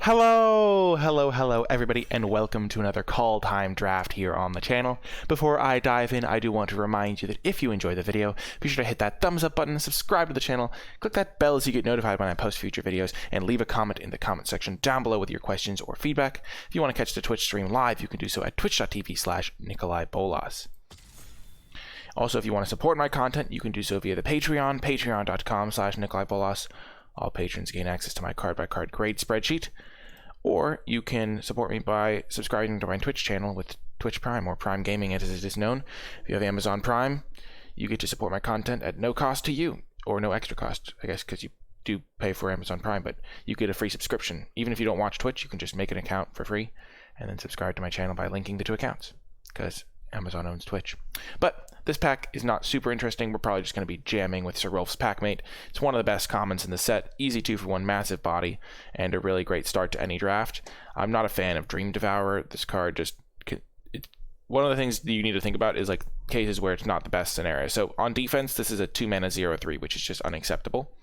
Hello everybody, and welcome to another Kaldheim draft here on the channel. Before I dive in, I do want to remind you that if you enjoy the video, be sure to hit that thumbs up button, subscribe to the channel, click that bell so you get notified when I post future videos, and leave a comment in the comment section down below with your questions or feedback. If you want to catch the Twitch stream live, you can do so at twitch.tv/NicolaiBolas. Also, if you want to support my content, you can do so via the Patreon, patreon.com/NicolaiBolas. All patrons gain access to my card-by-card grade spreadsheet. Or you can support me by subscribing to my Twitch channel with Twitch Prime, or Prime Gaming as it is known. If you have Amazon Prime, you get to support my content at no cost to you, or no extra cost, I guess, because you do pay for Amazon Prime, but you get a free subscription. Even if you don't watch Twitch, you can just make an account for free and then subscribe to my channel by linking the two accounts, because Amazon owns Twitch. But this pack is not super interesting. We're probably just going to be jamming with Sir Rolf's Packmate. It's one of the best commons in the set. Easy 2-for-1, massive body, and a really great start to any draft. I'm not a fan of Dream Devourer. This card just... one of the things that you need to think about is like cases where it's not the best scenario. So on defense, this is a 2-mana 0/3, which is just unacceptable.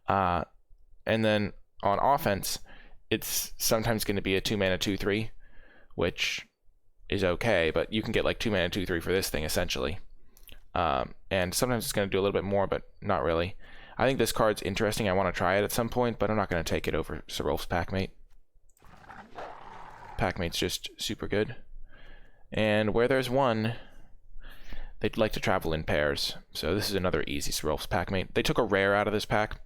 And then on offense, it's sometimes going to be a 2-mana 2/3, which is okay, but you can get like 2-mana 2/3 for this thing essentially. And sometimes it's going to do a little bit more, but not really. I think this card's interesting. I want to try it at some point, but I'm not going to take it over Sir Rolf's Packmate. Packmate's just super good. And where there's one, they'd like to travel in pairs. So this is another easy Sir Rolf's Packmate. They took a rare out of this pack.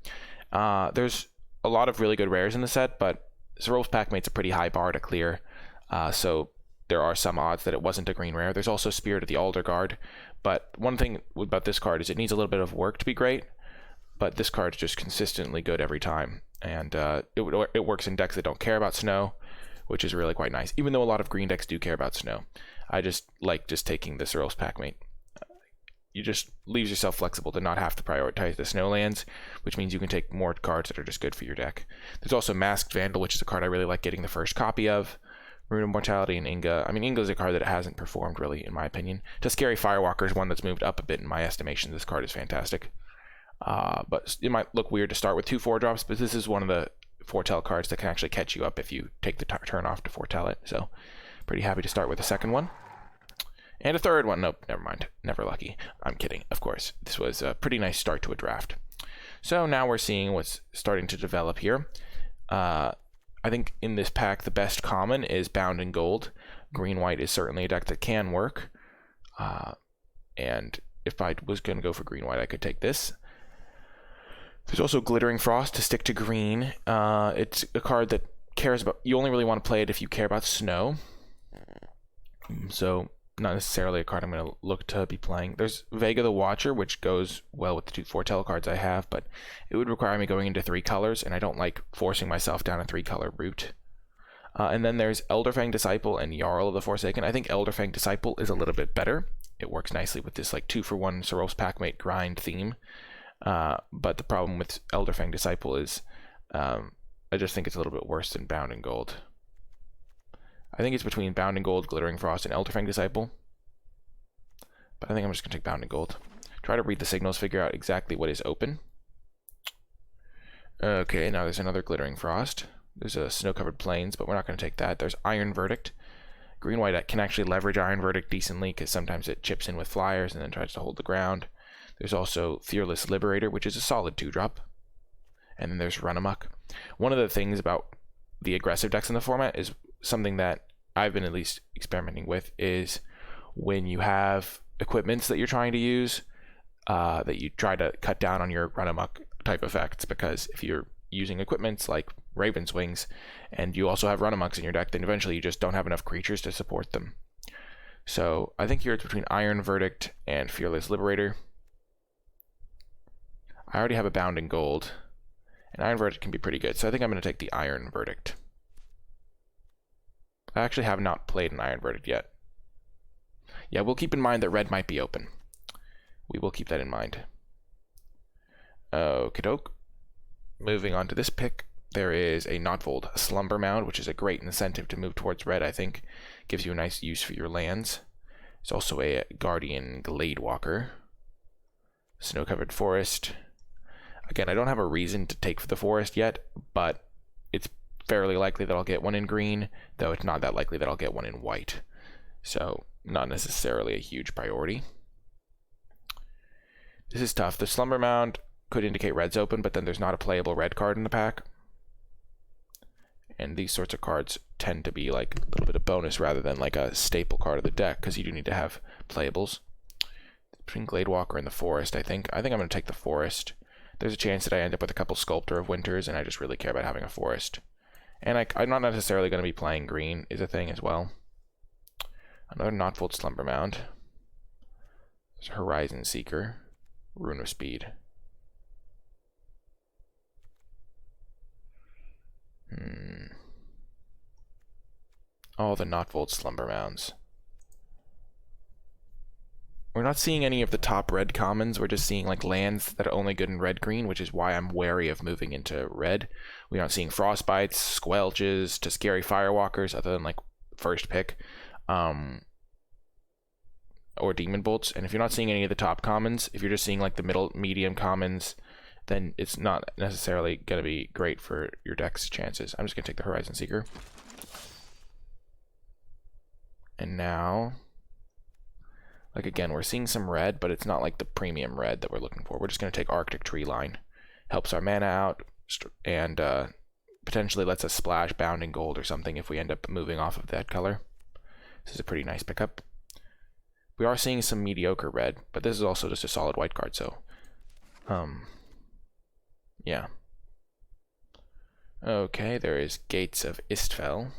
There's a lot of really good rares in the set, but Sir Rolf's Packmate's a pretty high bar to clear. So there are some odds that it wasn't a green rare. There's also Spirit of the Alder Guard, but one thing about this card is it needs a little bit of work to be great, but this card's just consistently good every time, and it works in decks that don't care about snow, which is really quite nice, even though a lot of green decks do care about snow. I just like taking this Sir Rolf's Packmate. You just leaves yourself flexible to not have to prioritize the snow lands, which means you can take more cards that are just good for your deck. There's also Masked Vandal, which is a card I really like getting the first copy of. Rune of Mortality and Inga. I mean, Inga is a card that hasn't performed really, in my opinion. Scary Firewalker is one that's moved up a bit in my estimation. This card is fantastic. But it might look weird to start with 2 4-drops, but this is one of the foretell cards that can actually catch you up if you take the turn off to foretell it. So, pretty happy to start with a second one. And a third one. Nope, never mind. Never lucky. I'm kidding, of course. This was a pretty nice start to a draft. So now we're seeing what's starting to develop here. I think in this pack, the best common is Bound in Gold. Green-White is certainly a deck that can work. And if I was going to go for Green-White, I could take this. There's also Glittering Frost to stick to green. It's a card that cares about... You only really want to play it if you care about snow. So, not necessarily a card I'm going to look to be playing. There's Vega the Watcher, which goes well with the 2 foretell cards I have, but it would require me going into 3 colors, and I don't like forcing myself down a 3-color route. And then there's Elderfang Disciple and Jarl of the Forsaken. I think Elderfang Disciple is a little bit better. It works nicely with this like 2-for-1 Sir Rolf's Packmate grind theme. But the problem with Elderfang Disciple is I just think it's a little bit worse than Bound in Gold. I think it's between Bound in Gold, Glittering Frost, and Elderfang Disciple. But I think I'm just going to take Bound in Gold. Try to read the signals, figure out exactly what is open. Okay, now there's another Glittering Frost. There's a Snow-Covered Plains, but we're not going to take that. There's Iron Verdict. Green-White can actually leverage Iron Verdict decently, because sometimes it chips in with flyers and then tries to hold the ground. There's also Fearless Liberator, which is a solid 2-drop. And then there's Run Amok. One of the things about the aggressive decks in the format is something that I've been at least experimenting with, is when you have equipments that you're trying to use, that you try to cut down on your Run Amok type effects, because if you're using equipments like Raven's Wings and you also have Run Amoks in your deck, then eventually you just don't have enough creatures to support them. So I think here it's between Iron Verdict and Fearless Liberator. I already have a Bound in Gold, and Iron Verdict can be pretty good, so I think I'm going to take the Iron Verdict. I actually have not played an Iron Verdict yet. Yeah, we'll keep in mind that red might be open. We will keep that in mind. Okie doke. Moving on to this pick, there is a Notvold Slumber Mound, which is a great incentive to move towards red, I think. Gives you a nice use for your lands. There's also a Guardian Gladewalker. Snow-Covered Forest. Again, I don't have a reason to take for the forest yet, but it's fairly likely that I'll get one in green, though it's not that likely that I'll get one in white. So not necessarily a huge priority. This is tough. The Slumber Mound could indicate red's open, but then there's not a playable red card in the pack. And these sorts of cards tend to be like a little bit of bonus rather than like a staple card of the deck, because you do need to have playables. Between Gladewalker and the Forest, I think I'm going to take the Forest. There's a chance that I end up with a couple Sculptor of Winters, and I just really care about having a Forest. And I'm not necessarily going to be playing green is a thing as well. Another Knotfold Slumber Mound. There's Horizon Seeker. Rune of Speed. Oh, the Knotfold Slumber Mounds. We're not seeing any of the top red commons. We're just seeing like lands that are only good in red-green, which is why I'm wary of moving into red. We're not seeing Frostbites, Squelches, to scary Firewalkers, other than like first pick, or Demon Bolts. And if you're not seeing any of the top commons, if you're just seeing like the middle, medium commons, then it's not necessarily going to be great for your deck's chances. I'm just going to take the Horizon Seeker. And now, like again, we're seeing some red, but it's not like the premium red that we're looking for. We're just going to take Arctic Tree Line. Helps our mana out, and potentially lets us splash Bounding Gold or something if we end up moving off of that color. This is a pretty nice pickup. We are seeing some mediocre red, but this is also just a solid white card, so yeah. Okay, there is Gates of Istfell.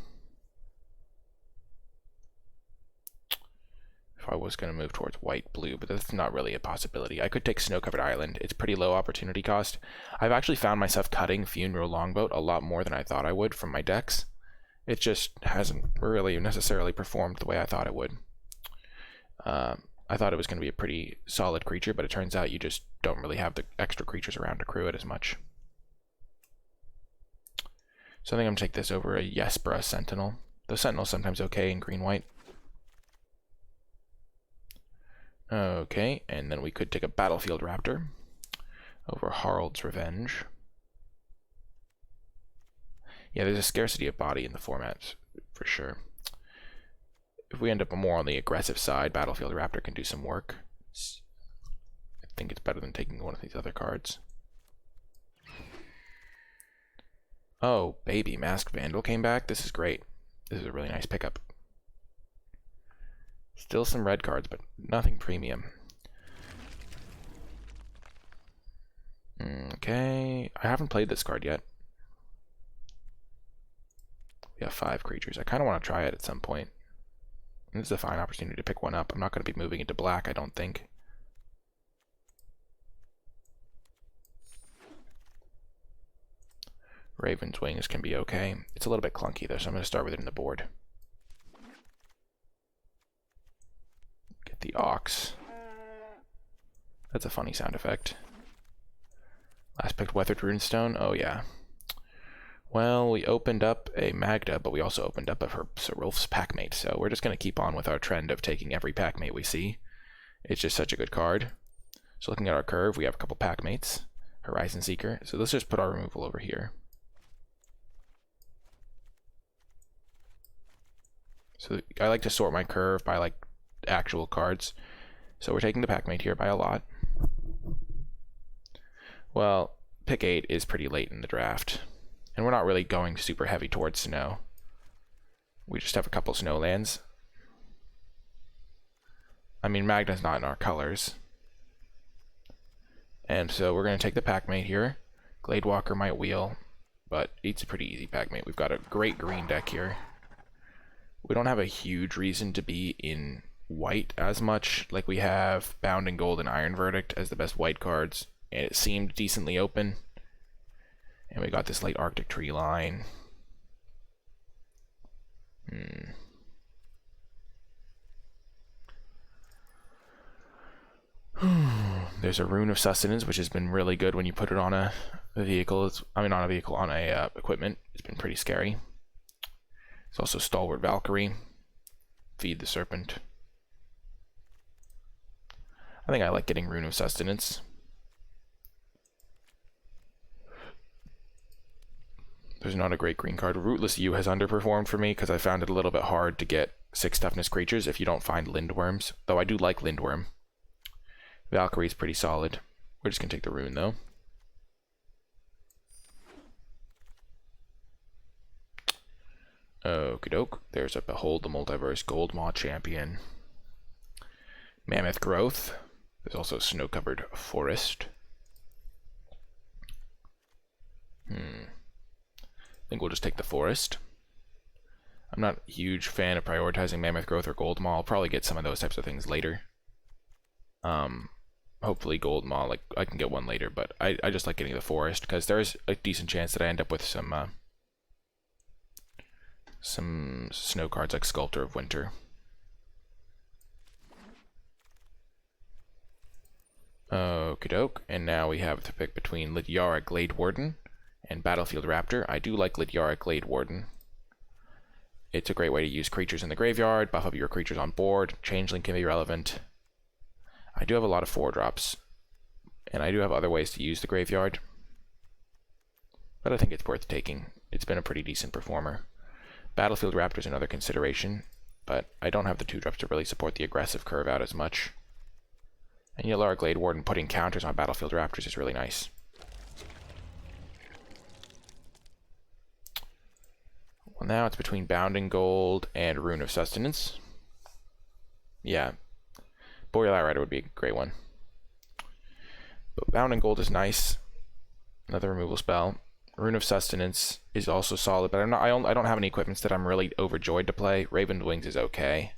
I was going to move towards white-blue, but that's not really a possibility. I could take Snow-Covered Island. It's pretty low opportunity cost. I've actually found myself cutting Funeral Longboat a lot more than I thought I would from my decks. It just hasn't really necessarily performed the way I thought it would. I thought it was going to be a pretty solid creature, but it turns out you just don't really have the extra creatures around to crew it as much. So I think I'm going to take this over a Yespera Sentinel. The Sentinel's sometimes okay in green-white. Okay, and then we could take a Battlefield Raptor over Harald's Revenge. Yeah, there's a scarcity of body in the format, for sure. If we end up more on the aggressive side, Battlefield Raptor can do some work. I think it's better than taking one of these other cards. Oh, baby, Masked Vandal came back. This is great. This is a really nice pickup. Still some red cards, but nothing premium. Okay, I haven't played this card yet. We have 5 creatures. I kind of want to try it at some point. This is a fine opportunity to pick one up. I'm not going to be moving into black, I don't think. Raven's Wings can be okay. It's a little bit clunky though, so I'm going to start with it in the board. Get the Ox. That's a funny sound effect. Last picked Weathered Runestone. Oh yeah. Well, we opened up a Magda, but we also opened up a Sir Rolf's Packmate, so we're just going to keep on with our trend of taking every Packmate we see. It's just such a good card. So looking at our curve, we have a couple Packmates. Horizon Seeker. So let's just put our removal over here. So I like to sort my curve by like actual cards. So we're taking the Packmate here by a lot. Well, pick 8 is pretty late in the draft. And we're not really going super heavy towards snow. We just have a couple snow lands. I mean, Magna's not in our colors. And so we're going to take the Packmate here. Gladewalker might wheel, but it's a pretty easy Packmate. We've got a great green deck here. We don't have a huge reason to be in white as much. Like, we have Bound and Gold and Iron Verdict as the best white cards, and it seemed decently open. And we got this late Arctic Tree Line. There's a Rune of Sustenance, which has been really good when you put it on a vehicle. On a equipment. It's been pretty scary. There's also Stalwart Valkyrie. Feed the Serpent. I think I like getting Rune of Sustenance. There's not a great green card. Rootless Yew has underperformed for me because I found it a little bit hard to get 6 toughness creatures if you don't find Lindworms, though I do like Lindworm. Valkyrie's pretty solid. We're just going to take the rune, though. Okie doke. There's a Behold the Multiverse Goldmaw Champion. Mammoth Growth. There's also Snow-Covered Forest. I think we'll just take the forest. I'm not a huge fan of prioritizing Mammoth Growth or Gold Maw. I'll probably get some of those types of things later. Hopefully Gold Maw, like I can get one later, but I just like getting the forest because there's a decent chance that I end up with some snow cards like Sculptor of Winter. Okie doke, and now we have to pick between Lidyara Glade Warden and Battlefield Raptor. I do like Lidyara Glade Warden. It's a great way to use creatures in the graveyard, buff up your creatures on board, Changeling can be relevant. I do have a lot of 4-drops, and I do have other ways to use the graveyard, but I think it's worth taking. It's been a pretty decent performer. Battlefield Raptor is another consideration, but I don't have the 2-drops to really support the aggressive curve out as much. And Lidyara Glade Warden putting counters on Battlefield Raptors is really nice. Well, now it's between Bounding Gold and Rune of Sustenance. Yeah, Boreal Outrider would be a great one. But Bounding Gold is nice. Another removal spell. Rune of Sustenance is also solid, but I don't have any equipments that I'm really overjoyed to play. Raven's Wings is okay.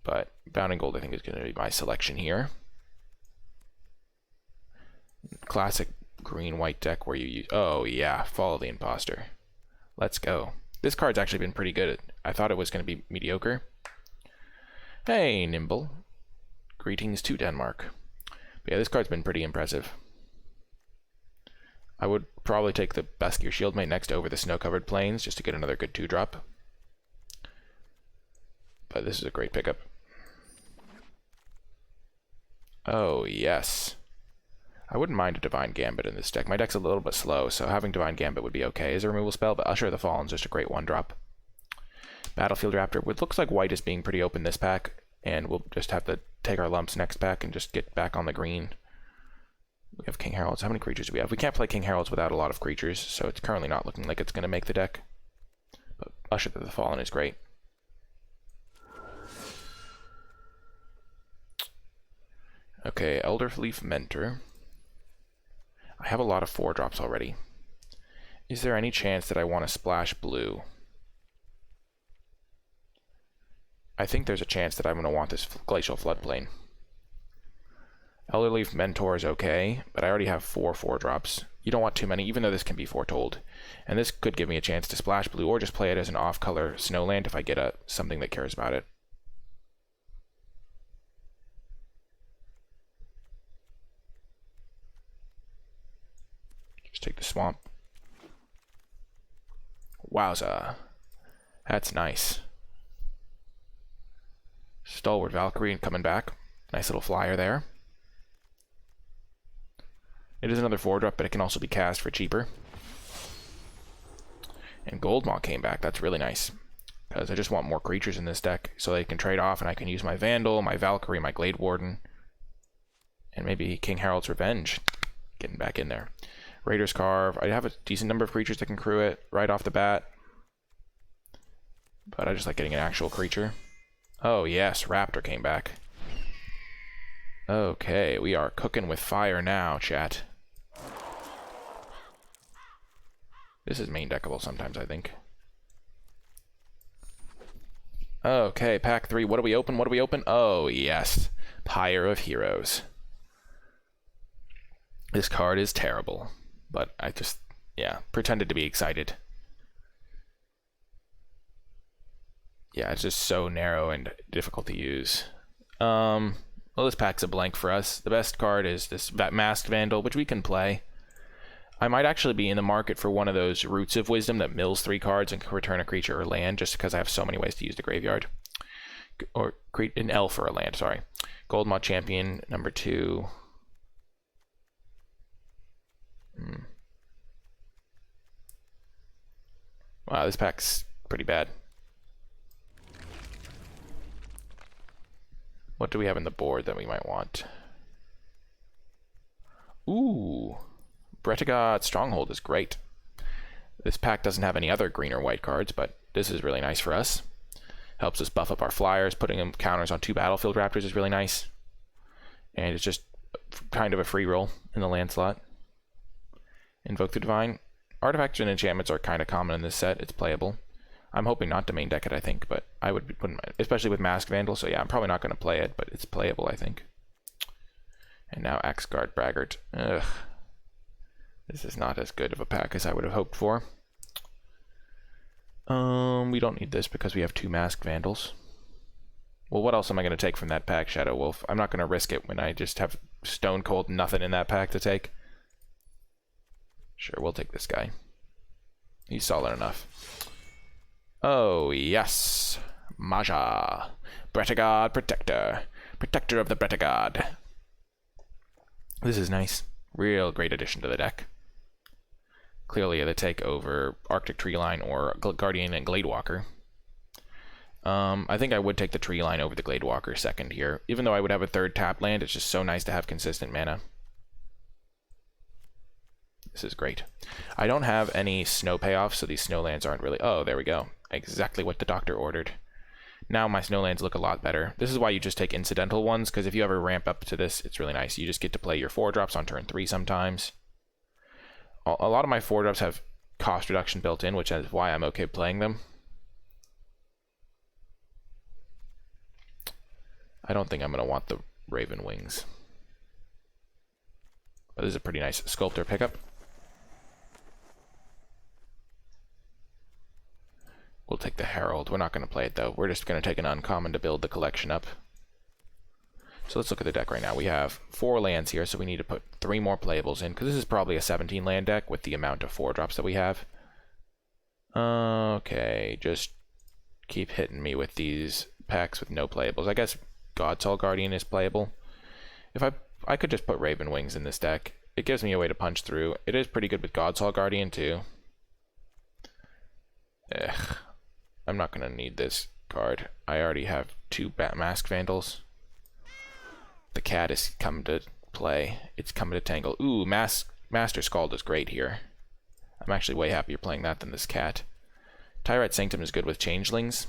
But Bounding Gold I think is going to be my selection here. Classic green-white deck where you use... Oh yeah, Follow the Imposter. Let's go. This card's actually been pretty good. I thought it was going to be mediocre. Hey, Nimble. Greetings to Denmark. But yeah, this card's been pretty impressive. I would probably take the Baskir Shieldmate next over the Snow-Covered Plains just to get another good 2-drop. But this is a great pickup. Oh, yes. I wouldn't mind a Divine Gambit in this deck. My deck's a little bit slow, so having Divine Gambit would be okay as a removal spell, but Usher of the Fallen's just a great 1-drop. Battlefield Raptor, it looks like white is being pretty open this pack, and we'll just have to take our lumps next pack and just get back on the green. We have King Heralds. How many creatures do we have? We can't play King Heralds without a lot of creatures, so it's currently not looking like it's going to make the deck. But Usher of the Fallen is great. Okay, Elderleaf Mentor. I have a lot of 4-drops already. Is there any chance that I want to splash blue? I think there's a chance that I'm going to want this Glacial Floodplain. Elderleaf Mentor is okay, but I already have 4-4-drops. You don't want too many, even though this can be foretold. And this could give me a chance to splash blue, or just play it as an off-color Snowland if I get something that cares about it. Just take the swamp. Wowza. That's nice. Stalwart Valkyrie coming back. Nice little flyer there. It is another 4-drop, but it can also be cast for cheaper. And Goldmaw came back. That's really nice. Because I just want more creatures in this deck so they can trade off, and I can use my Vandal, my Valkyrie, my Glade Warden, and maybe King Harold's Revenge. Getting back in there. Raider's Carve. I have a decent number of creatures that can crew it right off the bat. But I just like getting an actual creature. Oh yes, Raptor came back. Okay, we are cooking with fire now, chat. This is main deckable sometimes, I think. Okay, pack 3. What do we open? What do we open? Oh yes, Pyre of Heroes. This card is terrible. But I just, yeah, pretended to be excited. Yeah, it's just so narrow and difficult to use. Well, this pack's a blank for us. The best card is this Masked Vandal, which we can play. I might actually be in the market for one of those Roots of Wisdom that mills 3 cards and can return a creature or land, just because I have so many ways to use the graveyard. Or create an elf or a land, sorry. Goldmaw Champion, number 2. Wow, this pack's pretty bad. What do we have in the board that we might want? Ooh, Bretagard Stronghold is great. This pack doesn't have any other green or white cards, but this is really nice for us. Helps us buff up our flyers. Putting them counters on 2 Battlefield Raptors is really nice. And it's just kind of a free roll in the land slot. Invoke the Divine. Artifacts and enchantments are kind of common in this set. It's playable. I'm hoping not to main deck it, I think, but I wouldn't, especially with Masked Vandal, so yeah, I'm probably not going to play it, but it's playable, I think. And now Axeguard Braggart. Ugh. This is not as good of a pack as I would have hoped for. We don't need this because we have 2 Masked Vandals. Well, what else am I going to take from that pack, Shadow Wolf? I'm not going to risk it when I just have stone cold nothing in that pack to take. Sure, we'll take this guy. He's solid enough. Oh, yes. Maja. Bretagard Protector. Protector of the Bretagard. This is nice. Real great addition to the deck. Clearly the take over Arctic Treeline or Guardian and Gladewalker. I think I would take the Treeline over the Gladewalker second here. Even though I would have a 3rd tap land, it's just so nice to have consistent mana. This is great. I don't have any snow payoffs, so these snowlands aren't really... Oh, there we go. Exactly what the doctor ordered. Now my snowlands look a lot better. This is why you just take incidental ones, because if you ever ramp up to this, it's really nice. You just get to play your 4-drops on turn 3 sometimes. A lot of my 4-drops have cost reduction built in, which is why I'm okay playing them. I don't think I'm going to want the Raven Wings. But this is a pretty nice Sculptor pickup. We'll take the Herald. We're not going to play it, though. We're just going to take an uncommon to build the collection up. So let's look at the deck right now. We have 4 lands here, so we need to put 3 more playables in, because this is probably a 17-land deck with the amount of 4-drops that we have. Okay, just keep hitting me with these packs with no playables. I guess Godsoul Guardian is playable. If I could just put Raven Wings in this deck. It gives me a way to punch through. It is pretty good with Godsoul Guardian, too. Ugh. I'm not going to need this card. I already have 2 Masked Vandals. The cat is coming to play. It's coming to tangle. Ooh, Master Scald is great here. I'm actually way happier playing that than this cat. Tyrite Sanctum is good with Changelings.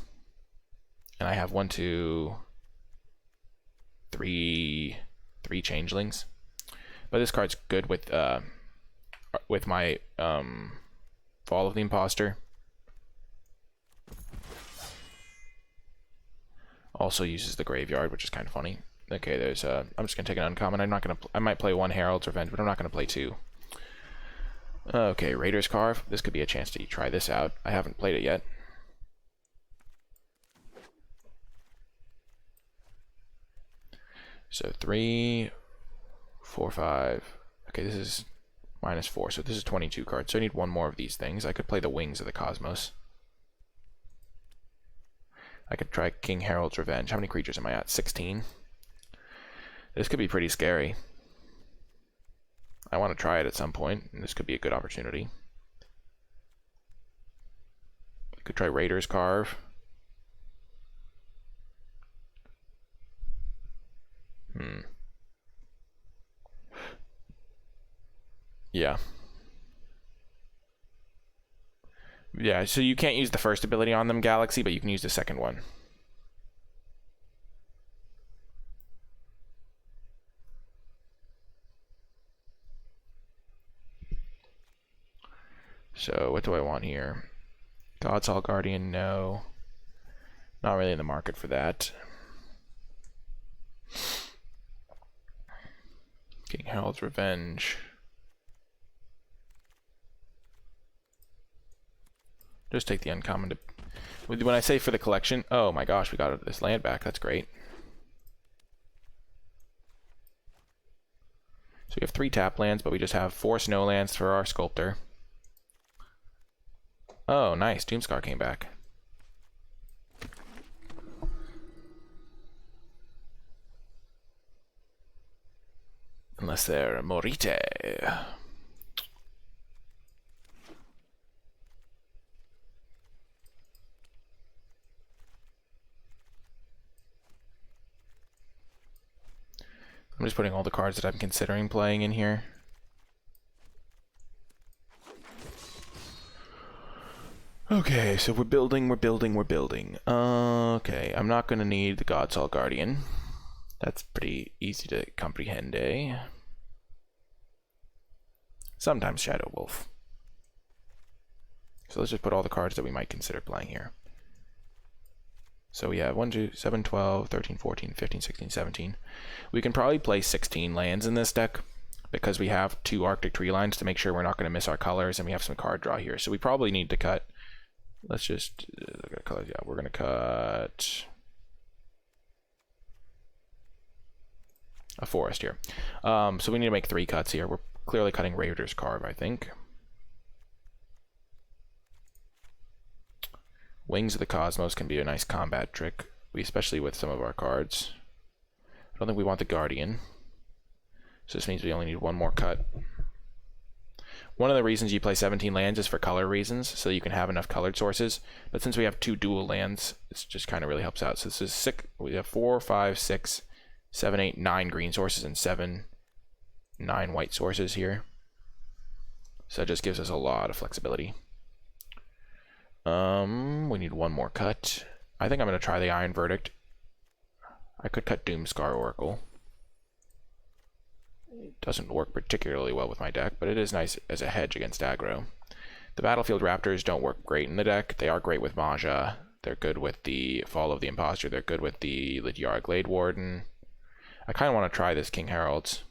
And I have 1, 2, 3 Changelings. But this card's good with my Fall of the Imposter. Also uses the Graveyard, which is kind of funny. Okay, there's I'm just gonna take an uncommon. I might play 1 Herald's Revenge, but I'm not gonna play 2. Okay, Raider's Carve. This could be a chance to try this out. I haven't played it yet. So 3, 4, 5. Okay, this is -4, so this is 22 cards. So I need 1 more of these things. I could play the Wings of the Cosmos. I could try King Harold's Revenge. How many creatures am I at? 16. This could be pretty scary. I want to try it at some point, and this could be a good opportunity. I could try Raider's Carve. Yeah. Yeah, so you can't use the first ability on them, Galaxy, but you can use the second one. So, what do I want here? Godsoul Guardian, no. Not really in the market for that. King Harold's Revenge. Just take the uncommon to... When I say for the collection... Oh my gosh, we got this land back. That's great. So we have 3 tap lands, but we just have 4 snow lands for our Sculptor. Oh, nice. Doomscar came back. Unless they're Morite. I'm just putting all the cards that I'm considering playing in here. Okay, so we're building. Okay, I'm not gonna need the Godsoul Guardian. That's pretty easy to comprehend, eh? Sometimes Shadow Wolf. So let's just put all the cards that we might consider playing here. So we have 1, 2, 7, 12, 13, 14, 15, 16, 17. We can probably play 16 lands in this deck because we have 2 Arctic Tree Lines to make sure we're not going to miss our colors, and we have some card draw here. So we probably need to cut. Let's just look at colors. Yeah, we're going to cut a forest here. So we need to make 3 cuts here. We're clearly cutting Raider's Carve, I think. Wings of the Cosmos can be a nice combat trick, especially with some of our cards. I don't think we want the Guardian. So this means we only need 1 more cut. One of the reasons you play 17 lands is for color reasons, so you can have enough colored sources. But since we have 2 dual lands, this just kind of really helps out. So this is 6. We have 4, 5, 6, 7, 8, 9 green sources and 7, 9 white sources here. So it just gives us a lot of flexibility. We need 1 more cut. I think I'm going to try the Iron Verdict. I could cut Doomscar Oracle. It doesn't work particularly well with my deck, but it is nice as a hedge against aggro. The Battlefield Raptors don't work great in the deck. They are great with Maja. They're good with the Fall of the Impostor. They're good with the Lidyara Glade Warden. I kind of want to try this King Herald's.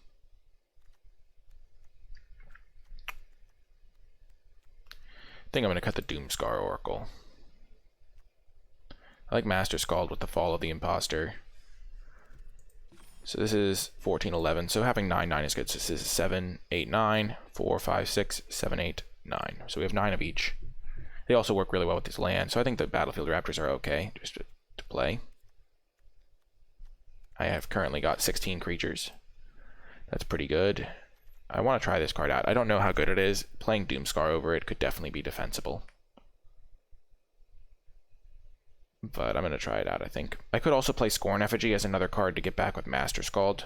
I think I'm going to cut the Doomscar Oracle. I like Master Scald with the Fall of the Impostor. So this is 14, 11. So having 9, 9 is good. So this is 7, 8, 9, 4, 5, 6, 7, 8, 9. So we have 9 of each. They also work really well with this land. So I think the Battlefield Raptors are okay just to play. I have currently got 16 creatures. That's pretty good. I want to try this card out. I don't know how good it is. Playing Doomscar over it could definitely be defensible. But I'm going to try it out, I think. I could also play Scorn Effigy as another card to get back with Master Scald.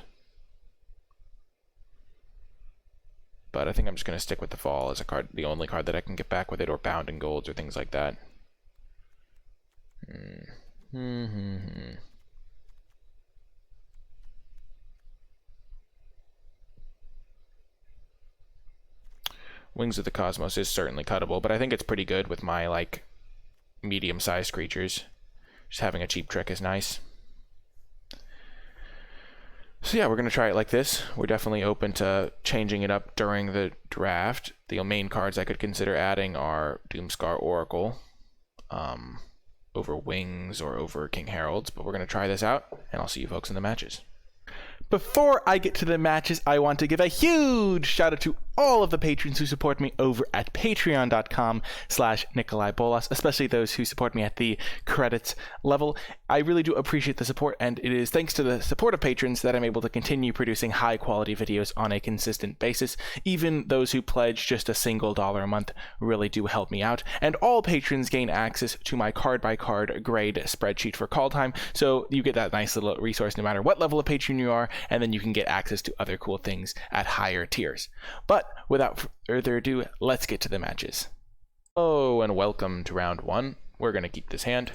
But I think I'm just going to stick with the Fall as a card, the only card that I can get back with it, or Bounding Golds or things like that. Wings of the Cosmos is certainly cuttable, but I think it's pretty good with my, like, medium-sized creatures. Just having a cheap trick is nice. So yeah, we're going to try it like this. We're definitely open to changing it up during the draft. The main cards I could consider adding are Doomscar Oracle, over Wings or over King Herald's, but we're going to try this out, and I'll see you folks in the matches. Before I get to the matches, I want to give a huge shout out to all of the patrons who support me over at patreon.com/NicolaiBolas, especially those who support me at the credits level. I really do appreciate the support, and it is thanks to the support of patrons that I'm able to continue producing high quality videos on a consistent basis. Even those who pledge just a single $1 a month really do help me out, and all patrons gain access to my card by card grade spreadsheet for Kaldheim, so you get that nice little resource no matter what level of patron you are, and then you can get access to other cool things at higher tiers. But without further ado, let's get to the matches. Hello and welcome to round 1. We're going to keep this hand.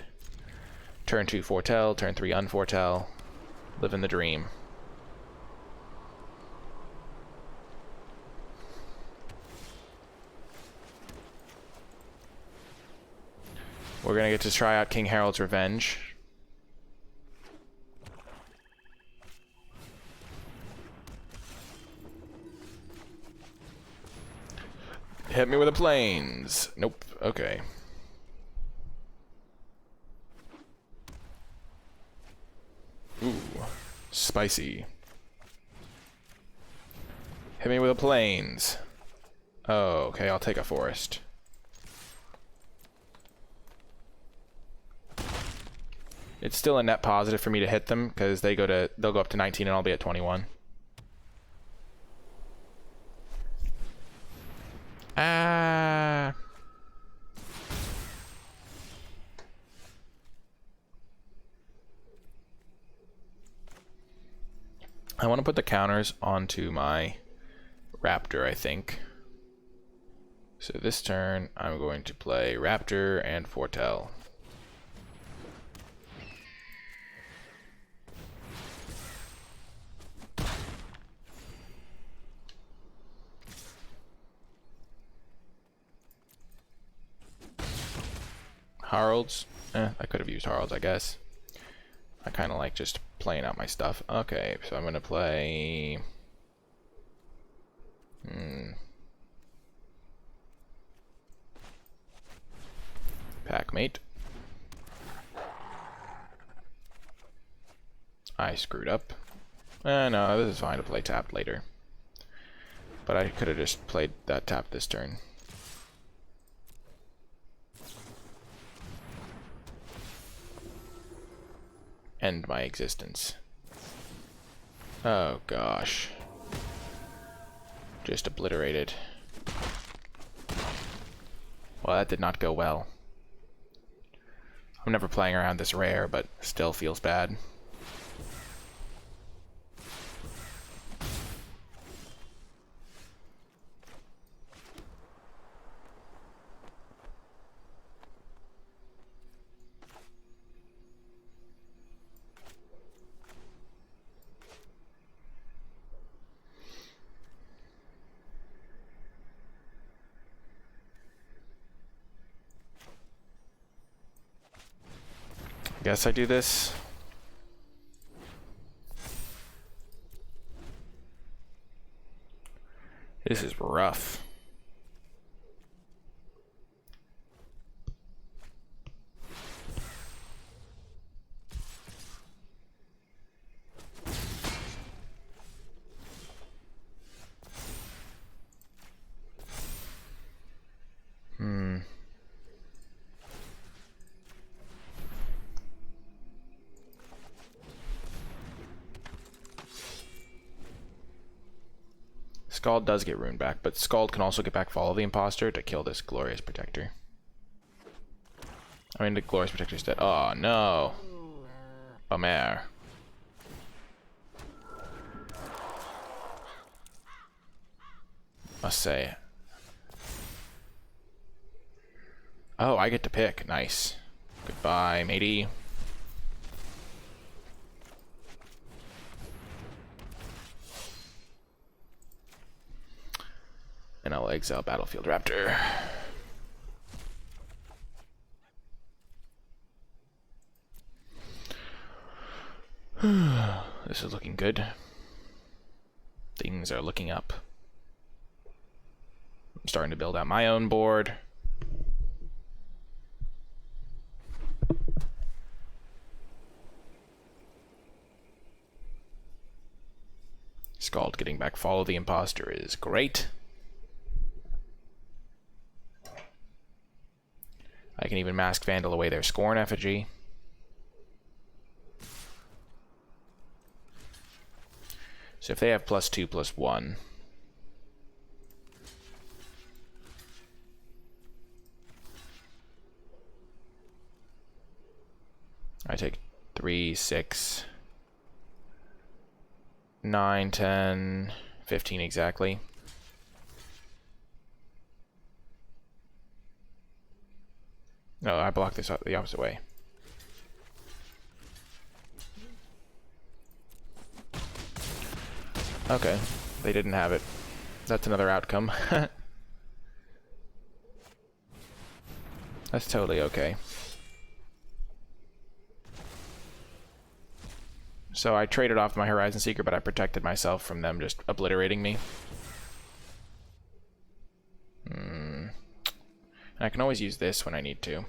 Turn 2 foretell, turn 3 unforetell. Living the dream. We're going to get to try out King Harold's Revenge. Hit me with a plains. Nope. Okay. Ooh. Spicy. Hit me with a plains. Oh, okay. I'll take a forest. It's still a net positive for me to hit them because they'll go up to 19 and I'll be at 21. Ah. I want to put the counters onto my Raptor, I think. So this turn, I'm going to play Raptor and Foretell. Harolds? I could have used Harolds, I guess. I kind of like just playing out my stuff. Okay, so I'm going to play... Packmate. I screwed up. No, this is fine to play tapped later. But I could have just played that tap this turn. End my existence. Oh gosh. Just obliterated. Well, that did not go well. I'm never playing around this rare, but still feels bad. Guess I do this. This is rough. Scald does get Rune back, but Scald can also get back Follow the Imposter to kill this Glorious Protector. I mean, the Glorious Protector's dead. Oh, no. Bummer. Must say. Oh, I get to pick. Nice. Goodbye, matey. And I'll exile Battlefield Raptor. This is looking good. Things are looking up. I'm starting to build out my own board. Scald getting back Follow the Imposter is great. I can even Mask Vandal away their Scorn effigy. So if they have +2/+1, I take 3, 6, 9, 10, 15 exactly. No, I blocked this the opposite way. Okay, they didn't have it. That's another outcome. That's totally okay. So I traded off my Horizon Seeker, but I protected myself from them just obliterating me. And I can always use this when I need to.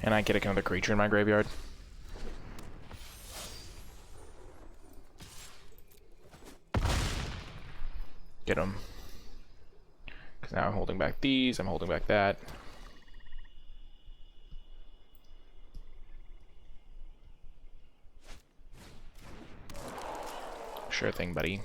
And I get another creature in my graveyard. Get them. Because now I'm holding back these, I'm holding back that. Sure thing, buddy.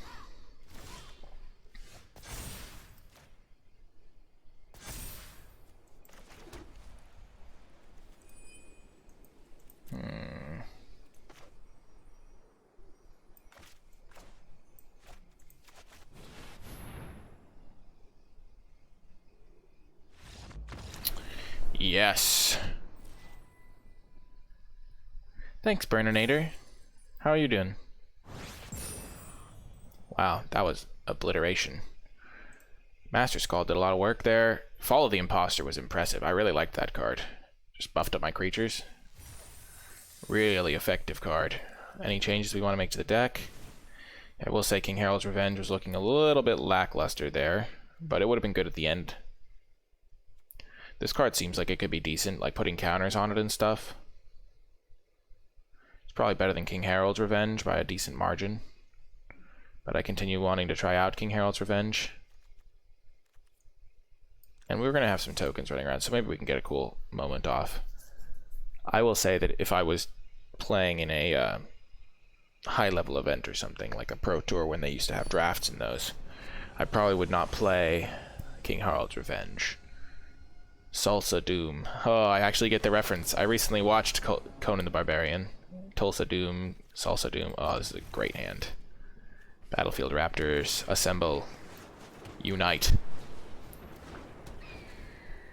Yes. Thanks, Burninator. How are you doing? Wow, that was obliteration. Master Skull did a lot of work there. Fall of the Imposter was impressive. I really liked that card. Just buffed up my creatures. Really effective card. Any changes we want to make to the deck? I will say King Harold's Revenge was looking a little bit lackluster there, but it would have been good at the end. This card seems like it could be decent, like putting counters on it and stuff. It's probably better than King Harold's Revenge by a decent margin. But I continue wanting to try out King Harold's Revenge. And we were going to have some tokens running around, so maybe we can get a cool moment off. I will say that if I was playing in a high-level event or something, like a Pro Tour when they used to have drafts in those, I probably would not play King Harold's Revenge. Salsa Doom. Oh, I actually get the reference. I recently watched Conan the Barbarian. Tulsa Doom, Salsa Doom. Oh, this is a great hand. Battlefield Raptors, assemble, unite,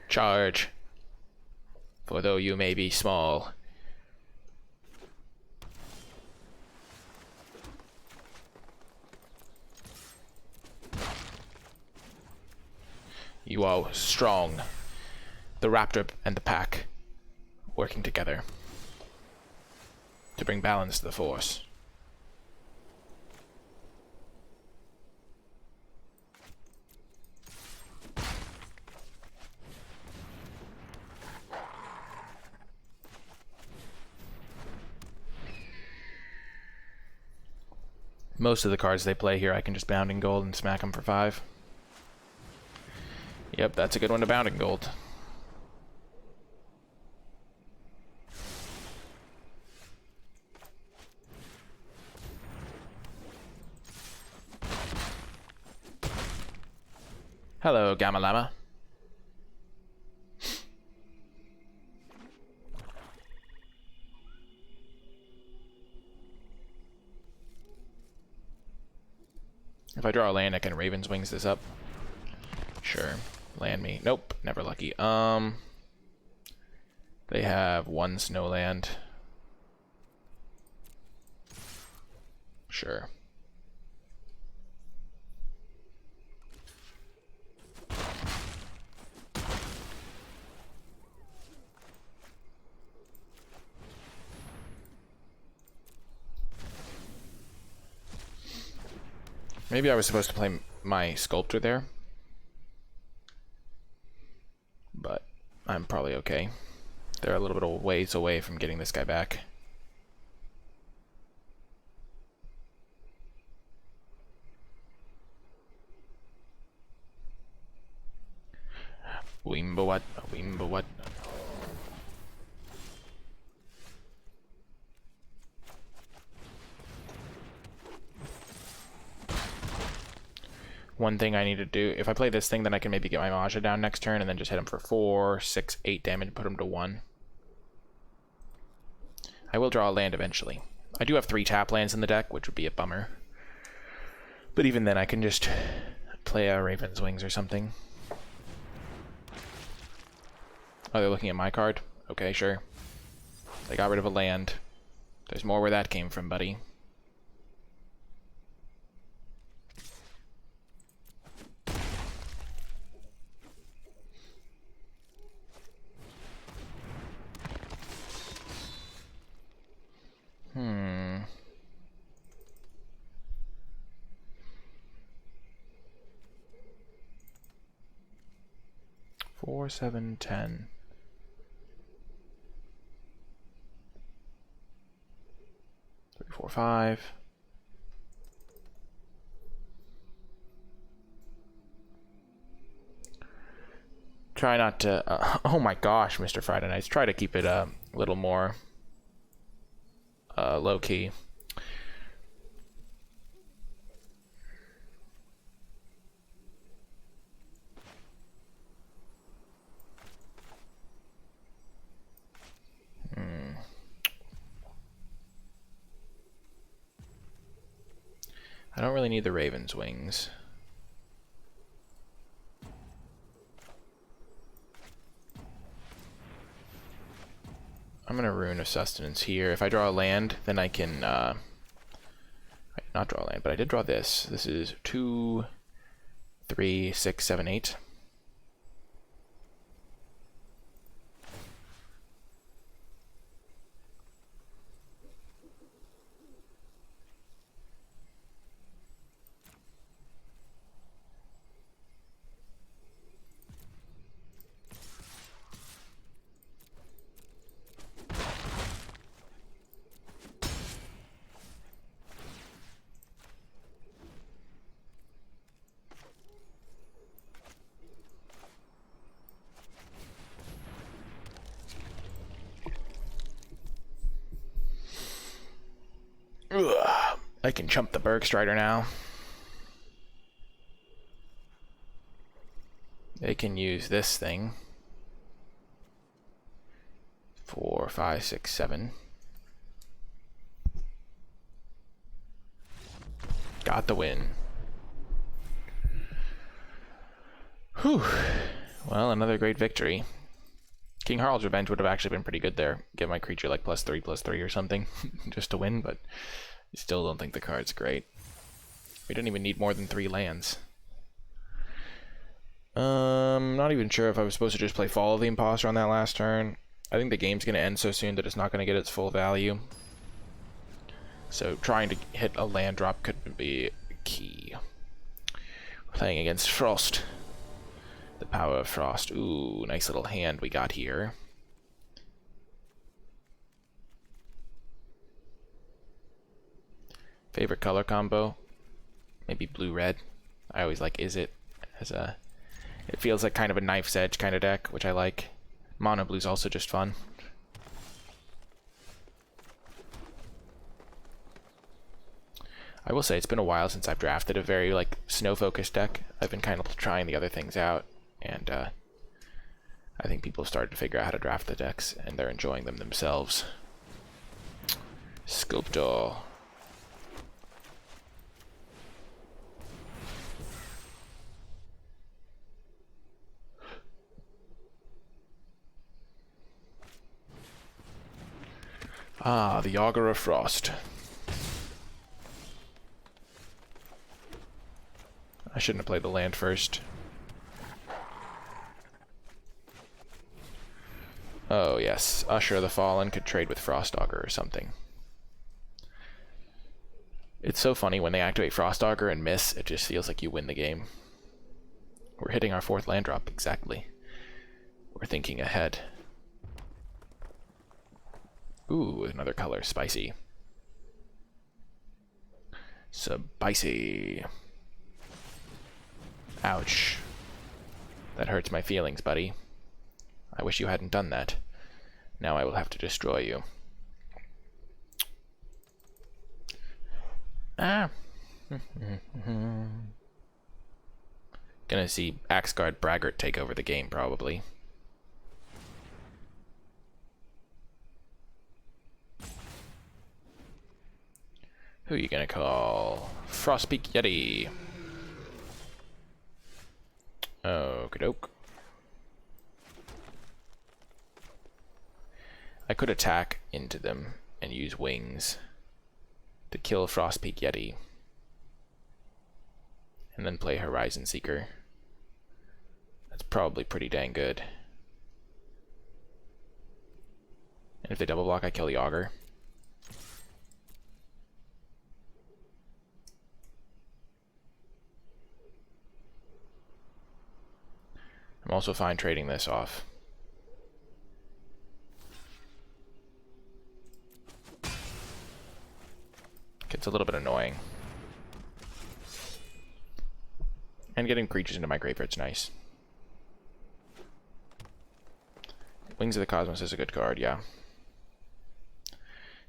charge, for though you may be small, you are strong. The Raptor and the pack working together to bring balance to the force. Most of the cards they play here I can just bound in gold and smack them for 5. Yep, that's a good one to bound in gold. Hello, Gamma Llama. If I draw a land, I can Raven's Wings this up. Sure. Land me. Nope. Never lucky. They have 1 snow land. Sure. Maybe I was supposed to play my Sculptor there. But I'm probably okay. They're a little bit of ways away from getting this guy back. Wimbawat, Wimbawat. One thing I need to do, if I play this thing, then I can maybe get my Maja down next turn and then just hit him for 4, 6, 8 damage and put him to 1. I will draw a land eventually. I do have 3 tap lands in the deck, which would be a bummer. But even then, I can just play a Raven's Wings or something. Oh, they're looking at my card? Okay, sure. They got rid of a land. There's more where that came from, buddy. Hmm. 4, 7, 10. 3, 4, 5. Try not to... oh my gosh, Mr. Friday Nights. Try to keep it a little more low-key. really need the Raven's Wings. I'm gonna Rune of Sustenance here. If I draw a land, then I can, I did not draw a land, but I did draw this. This is 2, 3, 6, 7, 8. Ugh. I can chump the Bergstrider now. They can use this thing. 4, 5, 6, 7. Got the win. Whew. Well, another great victory. King Harald's Revenge would have actually been pretty good there. Give my creature like +3/+3 or something just to win, but I still don't think the card's great. We didn't even need more than 3 lands. Not even sure if I was supposed to just play Fall of the Imposter on that last turn. I think the game's going to end so soon that it's not going to get its full value. So trying to hit a land drop could be key. We're playing against Frost. The power of Frost. Ooh, nice little hand we got here. Favorite color combo? Maybe blue-red. I always like Is It as a... It feels like kind of a knife's edge kind of deck, which I like. Mono blue's also just fun. I will say it's been a while since I've drafted a very like snow-focused deck. I've been kind of trying the other things out, and I think people have started to figure out how to draft the decks, and they're enjoying them themselves. Sculptor. Ah, the Augur of Frost. I shouldn't have played the land first. Oh yes, Usher the Fallen could trade with Frost Augur or something. It's so funny when they activate Frost Augur and miss, it just feels like you win the game. We're hitting our 4th land drop, exactly. We're thinking ahead. Ooh, another color, spicy. Spicy. Ouch. That hurts my feelings, buddy. I wish you hadn't done that. Now I will have to destroy you. Ah. Gonna see Axguard Braggart take over the game, probably. Who are you gonna call? Frostpeak Yeti. Okie doke. I could attack into them and use wings to kill Frostpeak Yeti. And then play Horizon Seeker. That's probably pretty dang good. And if they double block, I kill the Augur. I'm also fine trading this off. It's a little bit annoying. And getting creatures into my graveyard's nice. Wings of the Cosmos is a good card, yeah.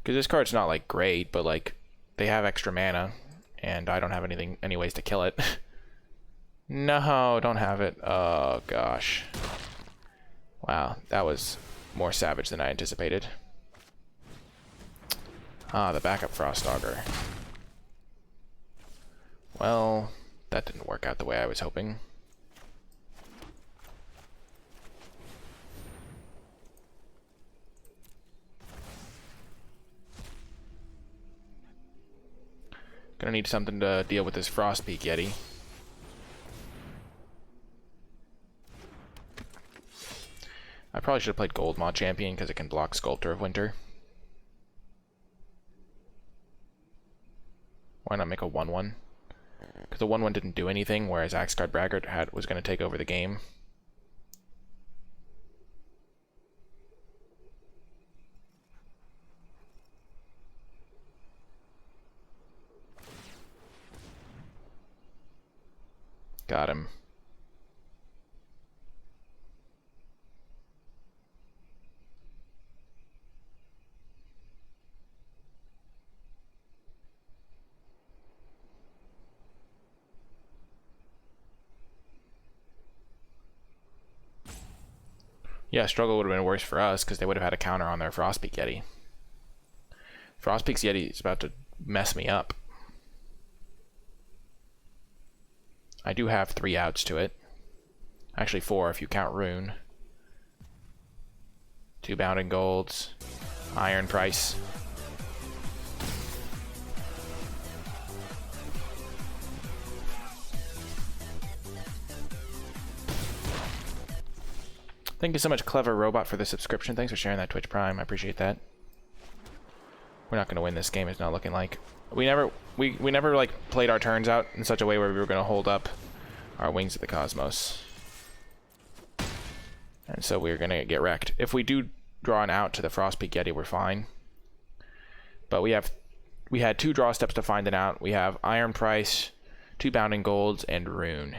Because this card's not, like, great, but, like, they have extra mana, and I don't have any ways to kill it. No, don't have it. Oh, gosh. Wow, that was more savage than I anticipated. Ah, the backup Frost Augur. Well, that didn't work out the way I was hoping. Gonna need something to deal with this Frostpeak Yeti. I probably should have played Gold Mod Champion because it can block Sculptor of Winter. Why not make a 1-1? Because the 1-1 didn't do anything, whereas Axguard Braggart was going to take over the game. Got him. Yeah, struggle would have been worse for us because they would have had a counter on their Frostpeak Yeti. Frostpeak's Yeti is about to mess me up. I do have 3 outs to it. Actually 4 if you count Rune. 2 Bounding Golds. Iron Price. Thank you so much, Clever Robot, for the subscription. Thanks for sharing that Twitch Prime. I appreciate that. We're not going to win this game. It's not looking like. We never like played our turns out in such a way where we were going to hold up our Wings of the Cosmos. And so we're going to get wrecked. If we do draw an out to the Frostpeak Yeti, we're fine. But we had 2 draw steps to find an out. We have Iron Price, 2 Bounding Golds, and Rune.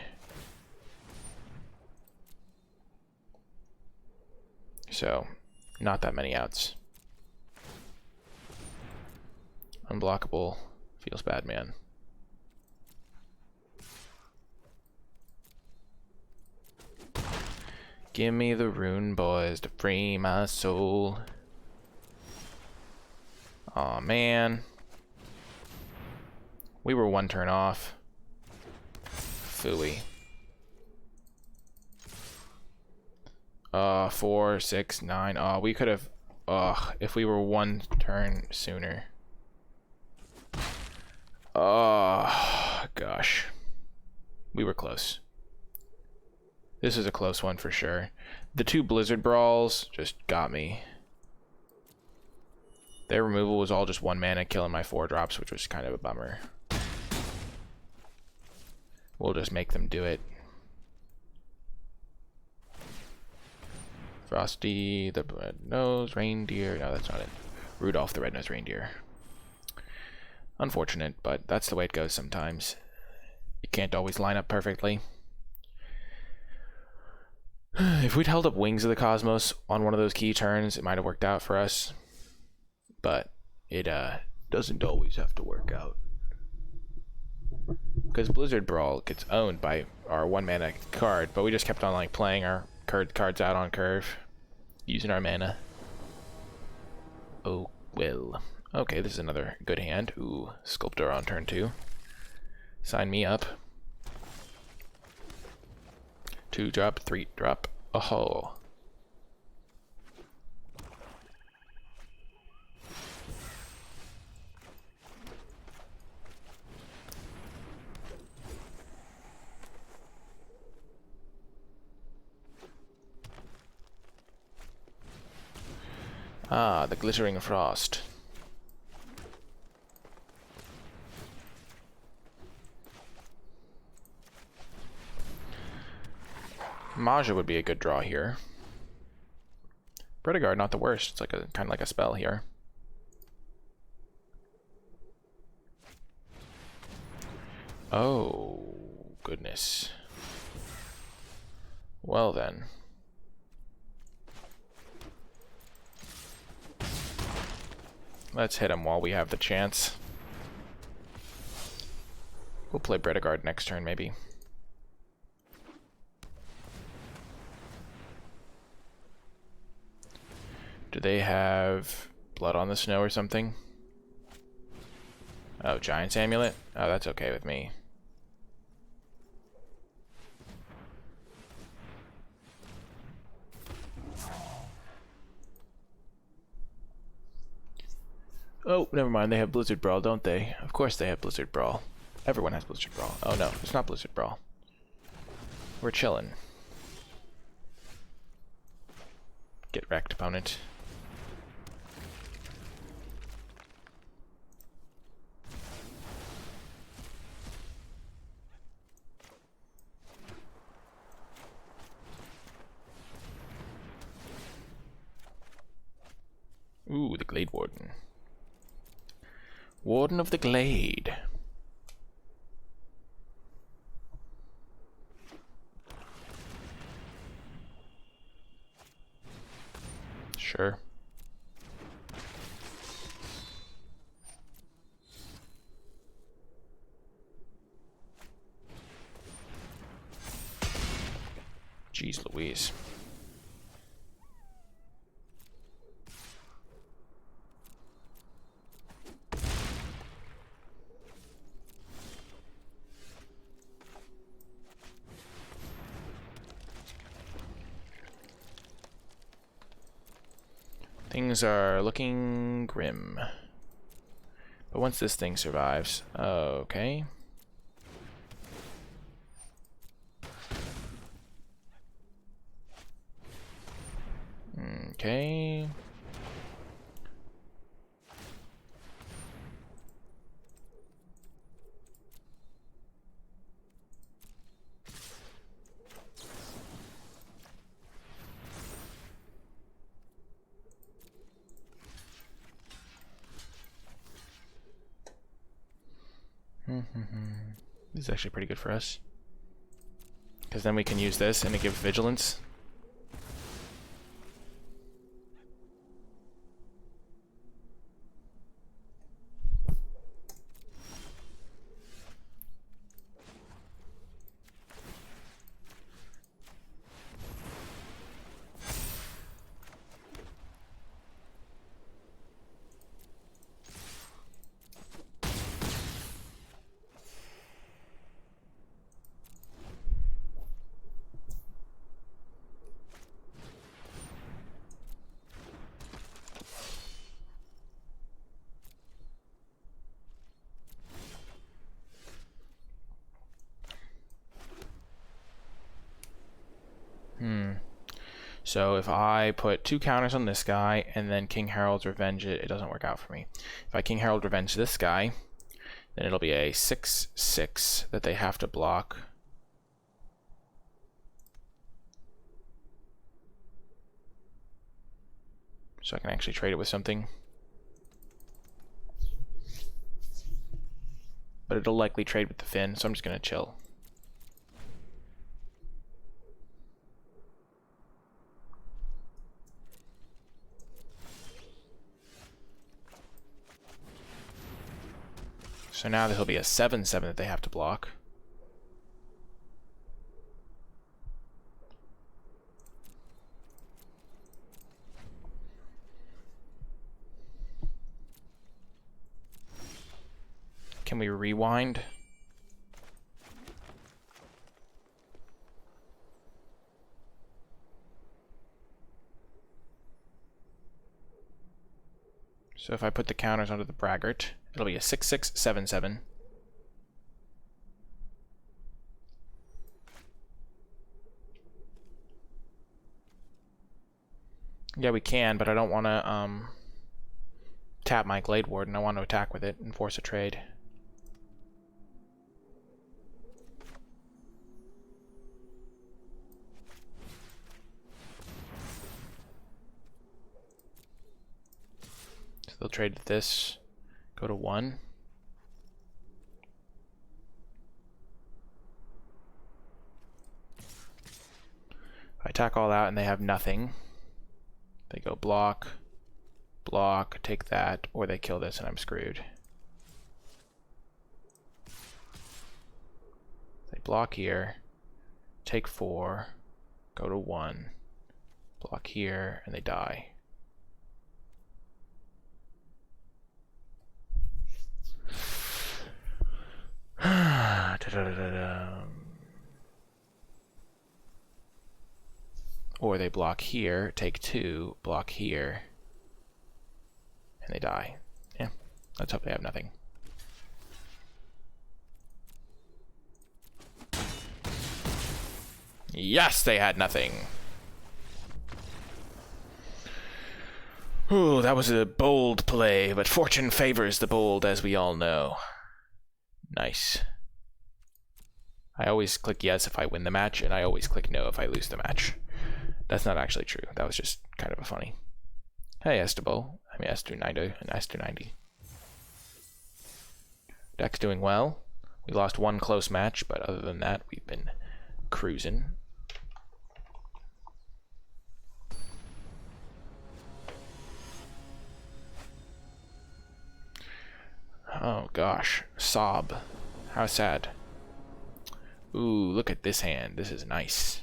So, not that many outs. Unblockable feels bad, man. Give me the Rune, boys, to free my soul. Aw, man. We were 1 turn off. Phooey. 4, 6, 9. We could have. If we were 1 turn sooner. Gosh. We were close. This is a close one for sure. The 2 Blizzard Brawls just got me. Their removal was all just 1 mana, killing my 4 drops, which was kind of a bummer. We'll just make them do it. Frosty the Red-Nosed Reindeer. No, that's not it. Rudolph the Red-Nosed Reindeer. Unfortunate, but that's the way it goes sometimes. You can't always line up perfectly. If we'd held up Wings of the Cosmos on one of those key turns, it might have worked out for us. But it doesn't always have to work out. Because Blizzard Brawl gets owned by our 1 mana card, but we just kept on like playing our cards out on curve, using our mana. Oh, well. Okay, this is another good hand. Ooh, Sculptor on turn 2. Sign me up. 2 drop, 3 drop. Oh. Ah, the Glittering Frost. Maja would be a good draw here. Prediguard, not the worst. It's like a kind of like a spell here. Oh, goodness. Well then. Let's hit him while we have the chance. We'll play Prediguard next turn, maybe. Do they have Blood on the Snow or something? Oh, Giant's Amulet? Oh, that's okay with me. Oh, never mind. They have Blizzard Brawl, don't they? Of course they have Blizzard Brawl. Everyone has Blizzard Brawl. Oh no, it's not Blizzard Brawl. We're chillin'. Get wrecked, opponent. Ooh, the Glade Warden. Warden of the Glade. Sure. Jeez Louise. Things are looking grim. But once this thing survives... Okay. Okay. This is actually pretty good for us. Because then we can use this and it gives vigilance. So if I put 2 counters on this guy and then King Harold's Revenge it, it doesn't work out for me. If I King Harold Revenge this guy, then it'll be a 6/6 that they have to block. So I can actually trade it with something. But it'll likely trade with the Finn, so I'm just gonna chill. So now this will be a 7/7 that they have to block. Can we rewind? So if I put the counters onto the braggart, it'll be a 6/6, 7/7. Yeah, we can, but I don't want to tap my Glade Warden. I want to attack with it and force a trade. So they'll trade this, go to 1. I attack all out and they have nothing. They go block, block, take that, or they kill this and I'm screwed. They block here, take 4, go to 1, block here, and they die. Or they block here, take 2, block here, and they die. Yeah. Let's hope they have nothing. Yes, they had nothing. Ooh, that was a bold play, but fortune favors the bold, as we all know. Nice. I always click yes if I win the match, and I always click no if I lose the match. That's not actually true. That was just kind of a funny. Hey, Estable. I mean, S290 and S290. Deck's doing well. We lost one close match, but other than that, we've been cruising. Oh gosh, sob. How sad. Ooh, look at this hand. This is nice.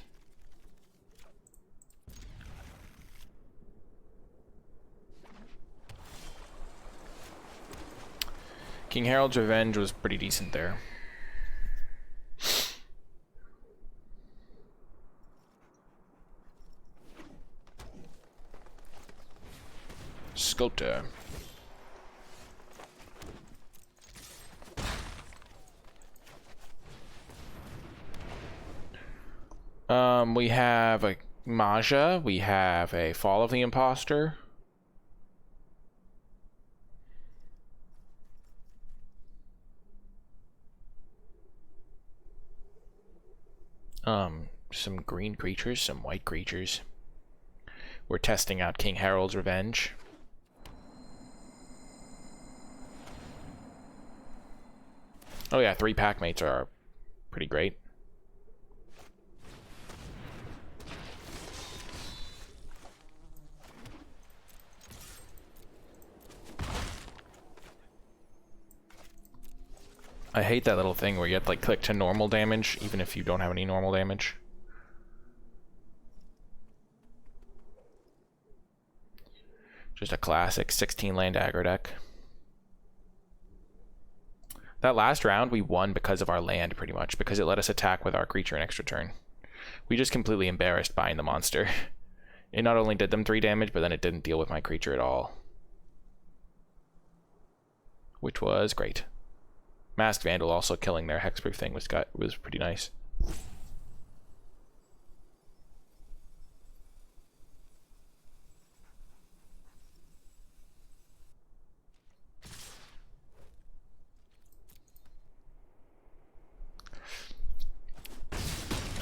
King Harold's Revenge was pretty decent there. Sculptor. We have a Maja. We have a Fall of the Imposter. Some green creatures, some white creatures. We're testing out King Harold's Revenge. Oh yeah, 3 pack mates are pretty great. I hate that little thing where you have to like click to normal damage, even if you don't have any normal damage. Just a classic 16 land aggro deck. That last round we won because of our land, pretty much, because it let us attack with our creature an extra turn. We just completely embarrassed buying the monster. It not only did them 3 damage, but then it didn't deal with my creature at all. Which was great. Masked Vandal also killing their hexproof thing was pretty nice.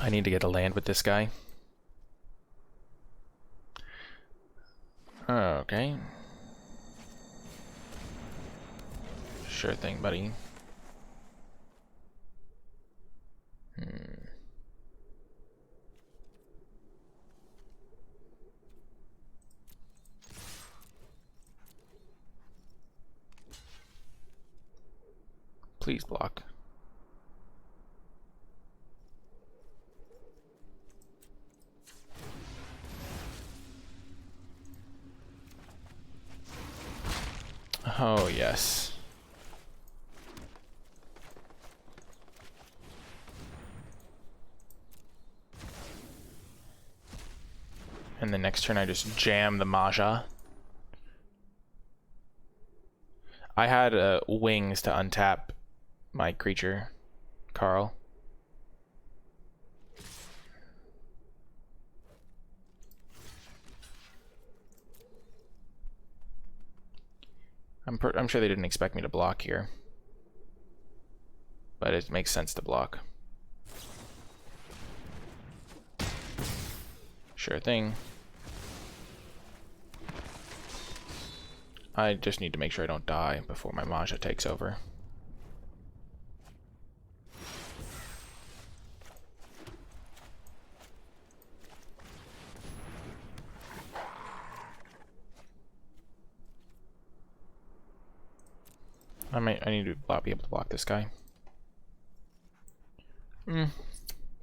I need to get a land with this guy. Okay. Sure thing, buddy. Please block. Oh, yes. And the next turn I just jam the Maja. I had wings to untap my creature, Carl. I'm sure they didn't expect me to block here, but it makes sense to block. Sure thing. I just need to make sure I don't die before my Maja takes over. I need to be able to block this guy.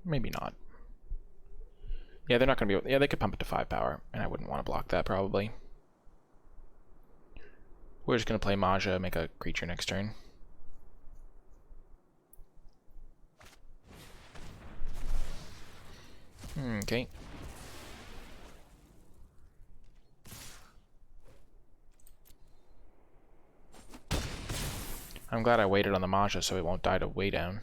Maybe not. Yeah, they're not going to be able... Yeah, they could pump it to 5 power, and I wouldn't want to block that, probably. We're just going to play Maja, make a creature next turn. Okay. I'm glad I waited on the Mahjong so it won't die to way down.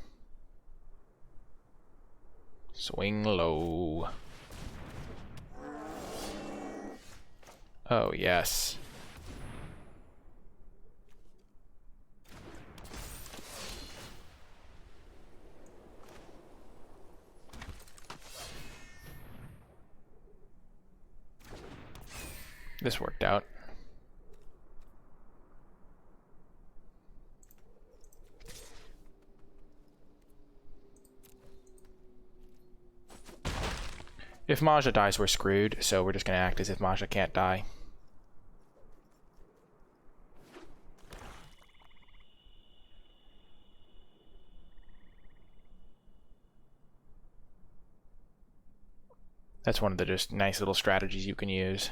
Swing low. Oh, yes. This worked out. If Mahjong dies, we're screwed, so we're just going to act as if Mahjong can't die. That's one of the just nice little strategies you can use.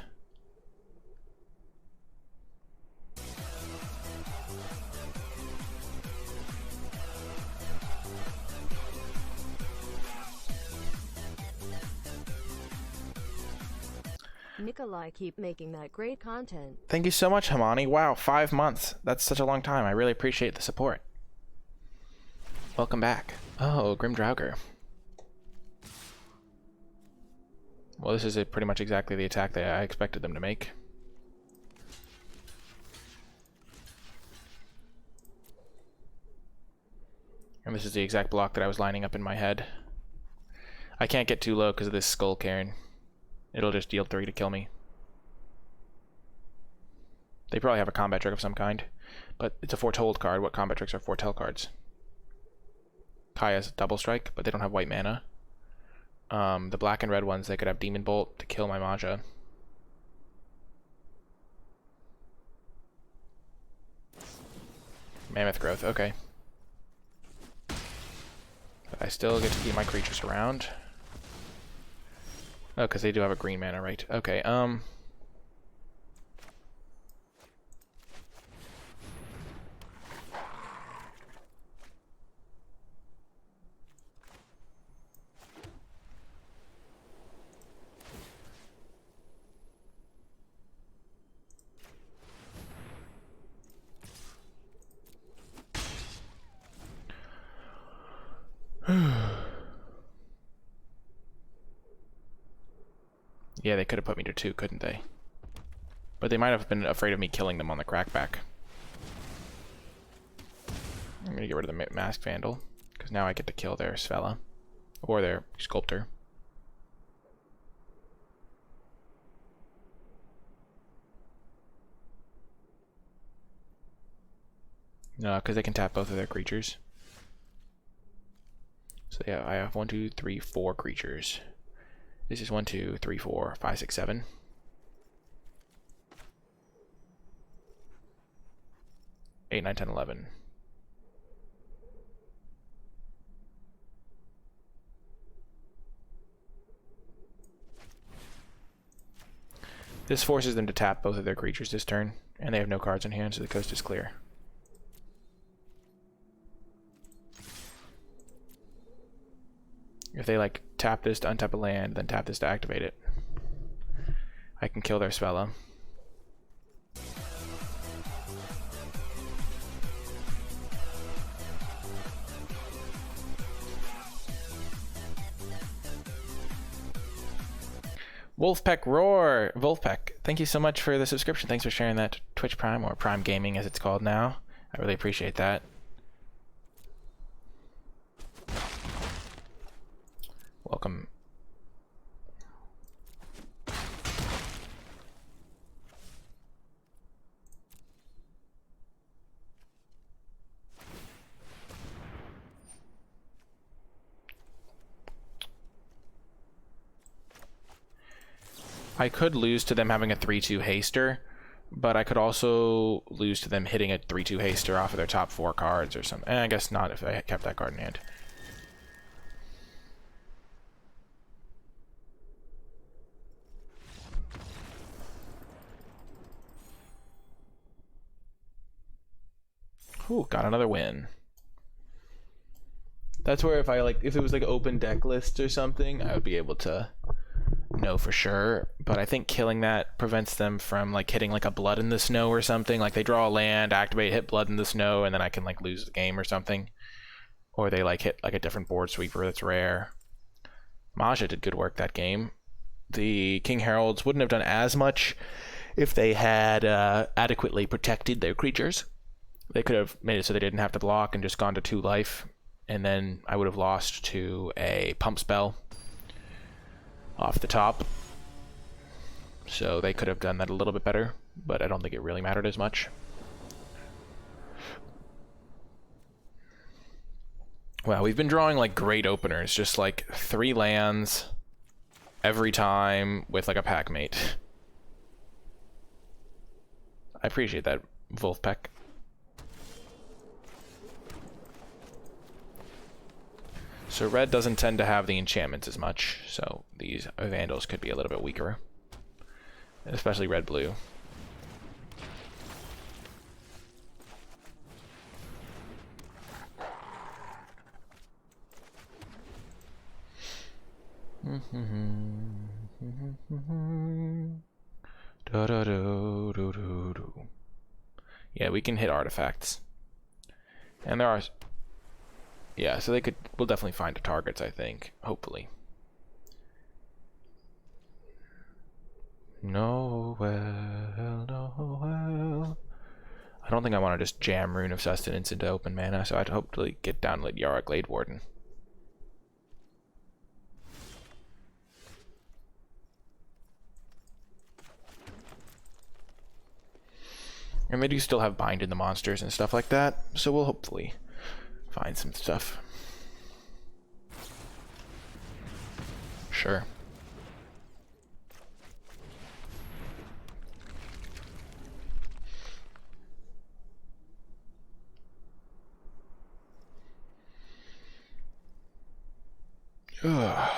Nikolai, keep making that great content. Thank you so much, Hamani. Wow, 5 months. That's such a long time. I really appreciate the support. Welcome back. Oh, Grim Draugr. Well, this is pretty much exactly the attack that I expected them to make. And this is the exact block that I was lining up in my head. I can't get too low because of this Skull Cairn. It'll just deal 3 to kill me. They probably have a combat trick of some kind, but it's a foretold card. What combat tricks are foretell cards? Kaya's double strike, but they don't have white mana. The black and red ones, they could have Demon Bolt to kill my Mahjong. Mammoth Growth, okay. But I still get to keep my creatures around. Oh, because they do have a green mana, right? Okay, yeah, they could have put me to 2, couldn't they? But they might have been afraid of me killing them on the crackback. I'm gonna get rid of the Masked Vandal, because now I get to kill their Svella. Or their Sculptor. No, because they can tap both of their creatures. So yeah, I have 1, 2, 3, 4 creatures. This is 1, 2, 3, 4, 5, 6, 7. 8, 9, 10, 11. This forces them to tap both of their creatures this turn, and they have no cards in hand, so the coast is clear. If they like tap this to untap a land, then tap this to activate it, I can kill their Svella. Wolfpack Roar! Wolfpack, thank you so much for the subscription. Thanks for sharing that Twitch Prime, or Prime Gaming as it's called now. I really appreciate that. Welcome. I could lose to them having a 3-2 haster, but I could also lose to them hitting a 3-2 haster off of their top 4 cards or something. I guess not if I kept that card in hand. Ooh, got another win. That's where if it was like open deck list or something, I would be able to know for sure, but I think killing that prevents them from like hitting like a blood in the snow or something. Like they draw a land, activate, hit blood in the snow, and then I can like lose the game or something. Or they like hit like a different board sweeper that's rare. Maja did good work that game. The King Heralds wouldn't have done as much if they had adequately protected their creatures. They could have made it so they didn't have to block and just gone to 2 life, and then I would have lost to a pump spell off the top. So they could have done that a little bit better, but I don't think it really mattered as much. Wow, we've been drawing like great openers, just like 3 lands every time with like a pack mate. I appreciate that, Wolfpack. So red doesn't tend to have the enchantments as much, so these Vandals could be a little bit weaker. Especially red-blue. Yeah, we can hit artifacts. And there are... Yeah, so we'll definitely find targets, I think. Hopefully. Noel, Noel. I don't think I want to just jam Rune of Sustenance into open mana, so I'd hopefully get down to Yara Glade Warden. And they do still have bind in the monsters and stuff like that, so we'll hopefully find some stuff. Sure. Ugh.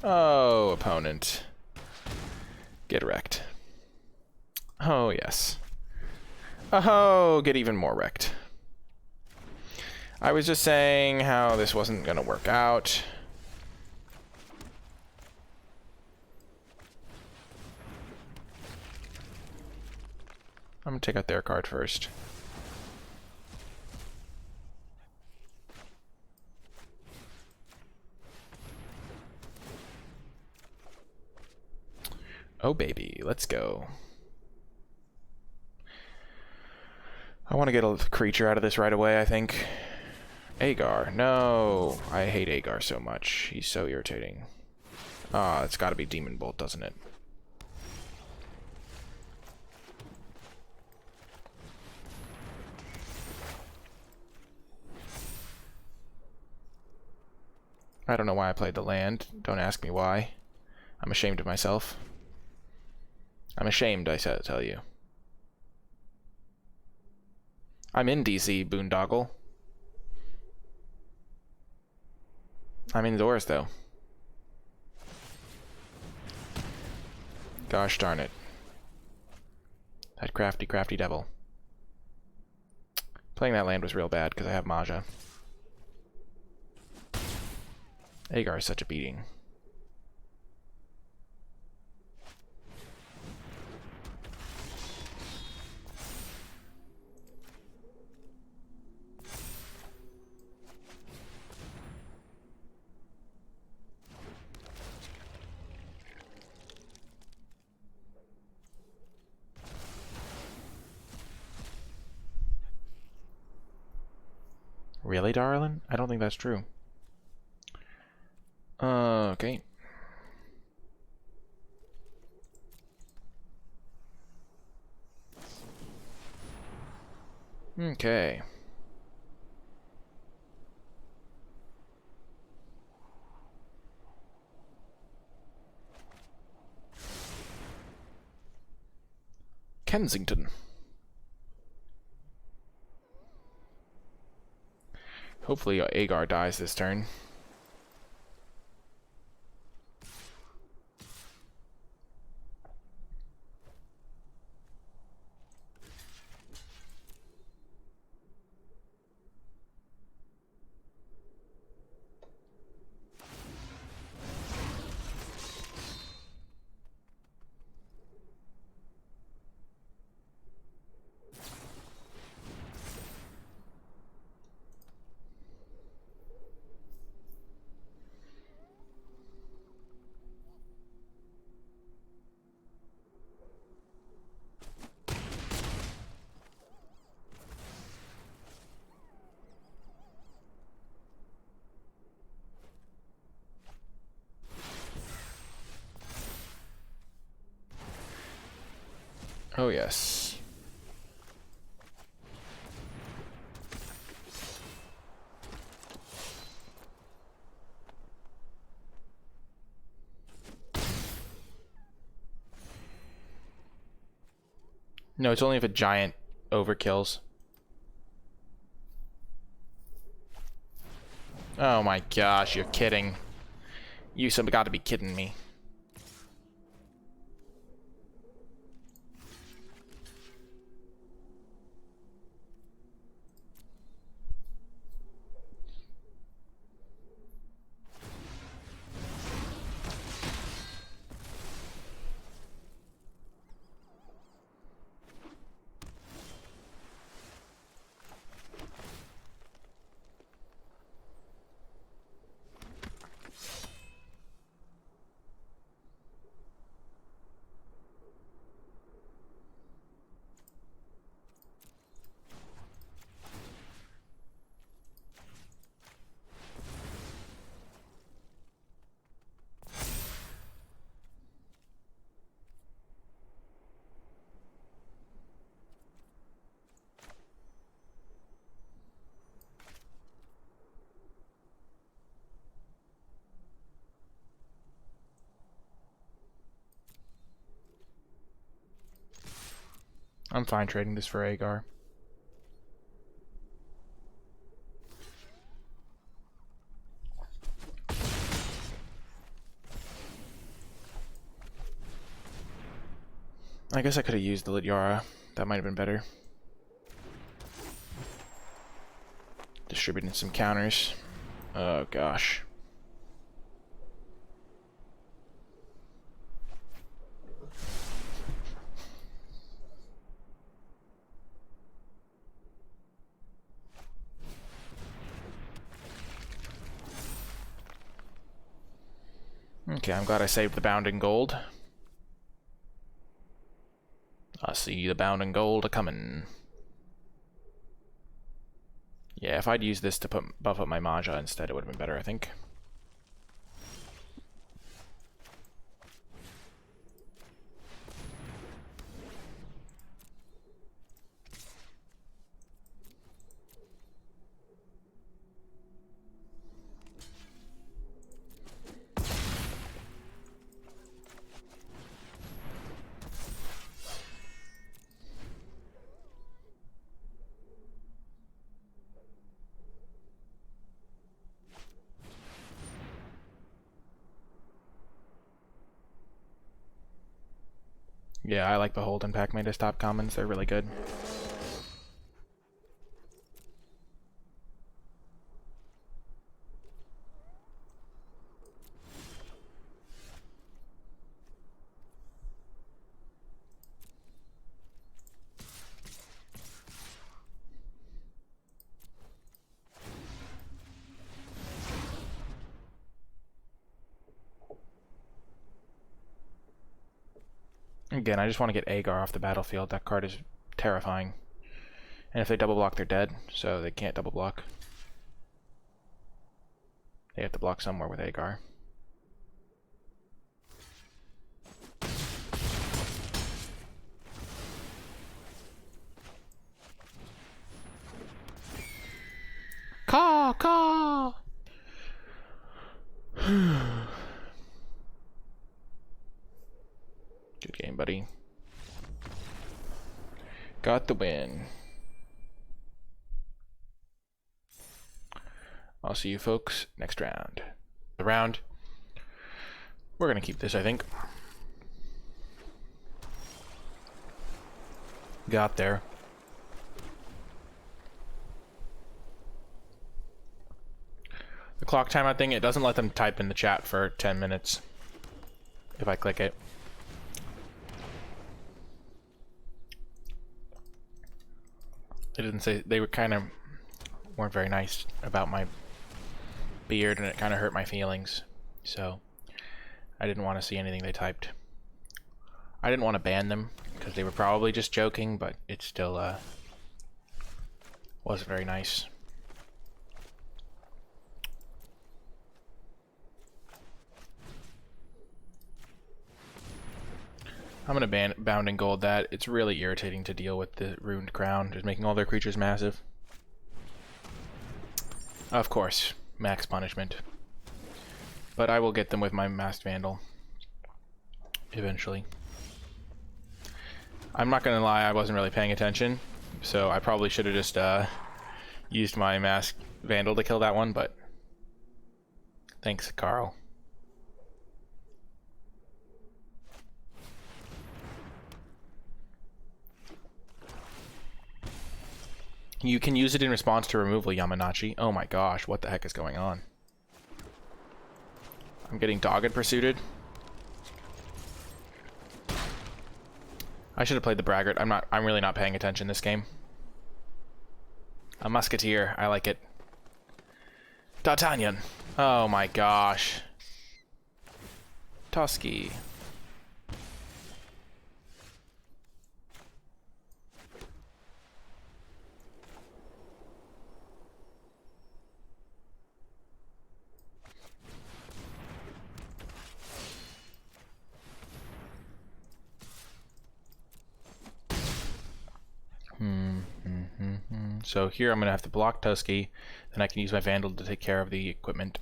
Oh, opponent. Get wrecked. Oh, yes. Oh, get even more wrecked. I was just saying how this wasn't going to work out. I'm going to take out their card first. Oh, baby, let's go. I want to get a creature out of this right away, I think. Agar. No. I hate Agar so much. He's so irritating. Ah, it's got to be Demon Bolt, doesn't it? I don't know why I played the land. Don't ask me why. I'm ashamed of myself. I'm ashamed, I tell you. I'm in DC, boondoggle. I'm indoors, though. Gosh darn it. That crafty, crafty devil. Playing that land was real bad, because I have Maja. Agar is such a beating. Really, darling? I don't think that's true. Okay. Okay. Kensington. Hopefully Agar dies this turn. Oh, yes. No, it's only if a giant overkills. Oh my gosh, you're kidding. You some gotta be kidding me. I'm fine trading this for Agar. I guess I could have used the Lidyara. That might have been better. Distributing some counters. Oh gosh. Okay, I'm glad I saved the bounding gold. I see the bounding gold a-coming. Yeah, if I'd used this to buff up my Maja instead, it would have been better, I think. Yeah, I like the hold and pack made to stop commons. They're really good. Again, I just want to get Agar off the battlefield. That card is terrifying. And if they double block, they're dead, so they can't double block. They have to block somewhere with Agar. Caw! Good game, buddy. Got the win. I'll see you folks next round. The round. We're gonna keep this, I think. Got there. The clock timeout thing, it doesn't let them type in the chat for 10 minutes if I click it. They didn't say, they were kind of weren't very nice about my beard, and it kind of hurt my feelings, so I didn't want to see anything they typed. I didn't want to ban them because they were probably just joking, but it still wasn't very nice. I'm gonna ban Bounding Gold that. It's really irritating to deal with the Ruined Crown, just making all their creatures massive. Of course, max punishment. But I will get them with my Masked Vandal. Eventually. I'm not gonna lie, I wasn't really paying attention, so I probably should have just used my Masked Vandal to kill that one, but thanks, Carl. You can use it in response to removal, Yamanachi. Oh my gosh, what the heck is going on? I'm getting dogged pursued. I should have played the Braggart. I'm really not paying attention this game. A Musketeer, I like it. D'Artagnan. Oh my gosh. Toski. So here I'm going to have to block Tusky, then I can use my Vandal to take care of the equipment.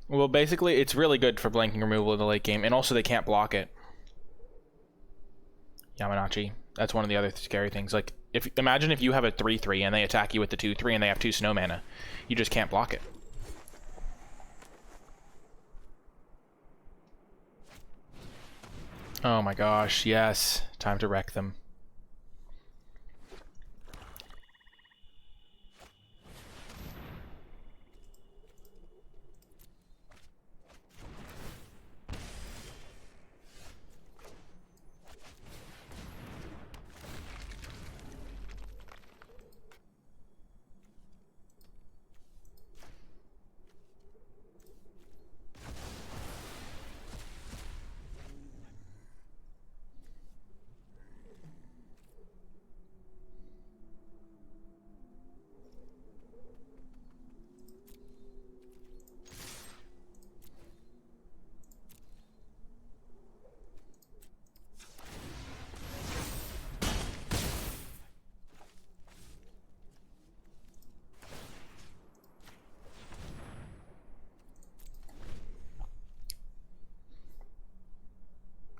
Well, basically, it's really good for blanking removal in the late game, and also they can't block it. Yamanachi. That's one of the other scary things. Like, imagine if you have a 3/3 and they attack you with the 2/3 and they have 2 snow mana. You just can't block it. Oh my gosh, yes. Time to wreck them.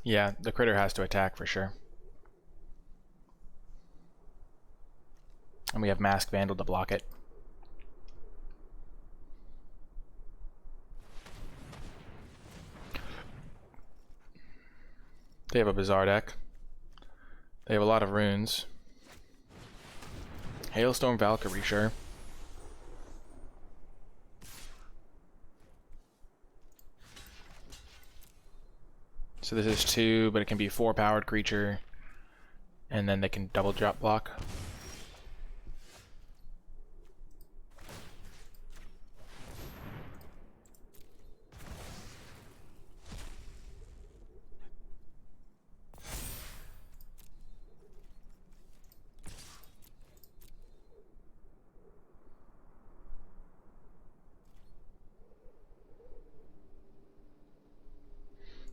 Yeah, the critter has to attack for sure. And we have Masked Vandal to block it. They have a bizarre deck. They have a lot of runes. Hailstorm Valkyrie, sure. So this is 2, but it can be a 4-powered creature. And then they can double drop block.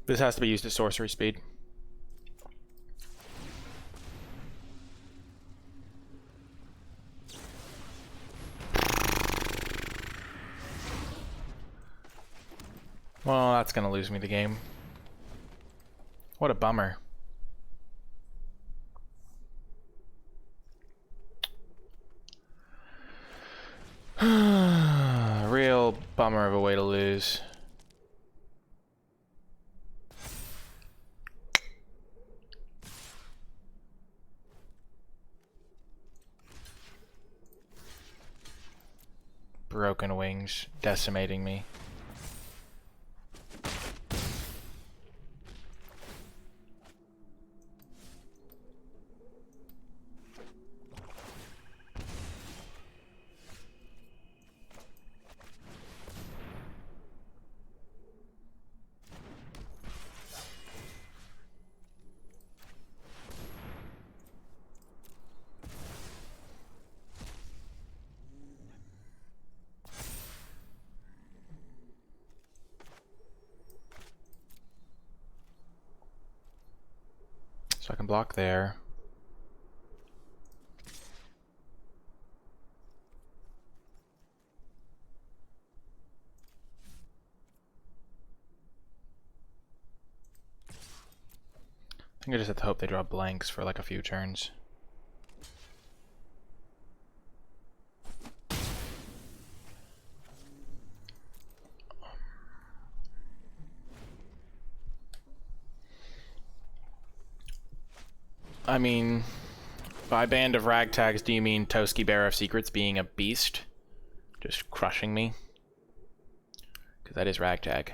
This has to be used at sorcery speed. Well, that's gonna lose me the game. What a bummer. Real bummer of a way to lose. Broken Wings decimating me. So I can block there. I think I just have to hope they draw blanks for like a few turns. I mean, by Band of Ragtags, do you mean Toski Bearer of Secrets being a beast? Just crushing me? Because that is Ragtag.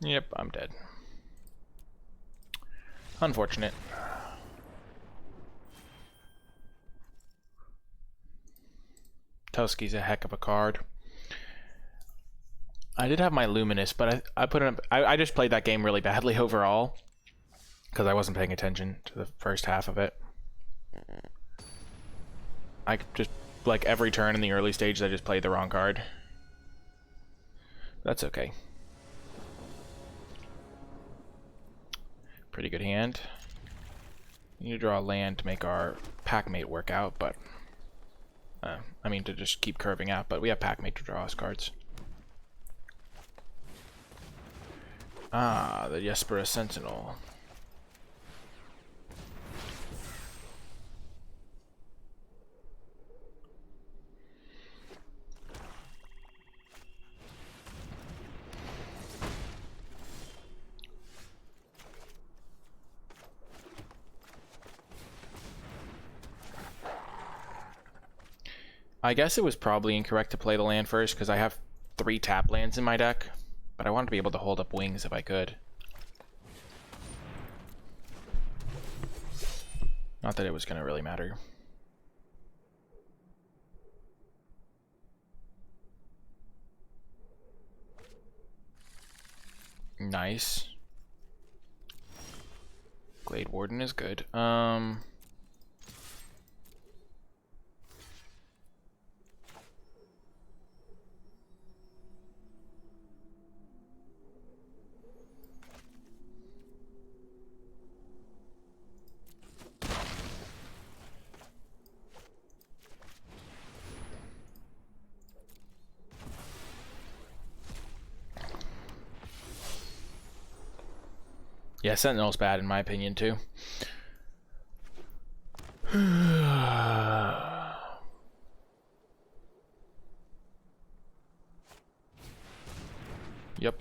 Yep, I'm dead. Unfortunate. Toski's a heck of a card. I did have my Luminous, but I put in. I just played that game really badly overall because I wasn't paying attention to the first half of it. I just, like, every turn in the early stages, I just played the wrong card. That's okay. Pretty good hand. We need to draw a land to make our Packmate work out, but... I mean, to just keep curving out, but we have Packmate to draw us cards. Ah, the Yespera Sentinel. I guess it was probably incorrect to play the land first because I have 3 tap lands in my deck, but I wanted to be able to hold up wings if I could. Not that it was going to really matter. Nice. Glade Warden is good. Yeah, Sentinel's bad in my opinion too. Yep.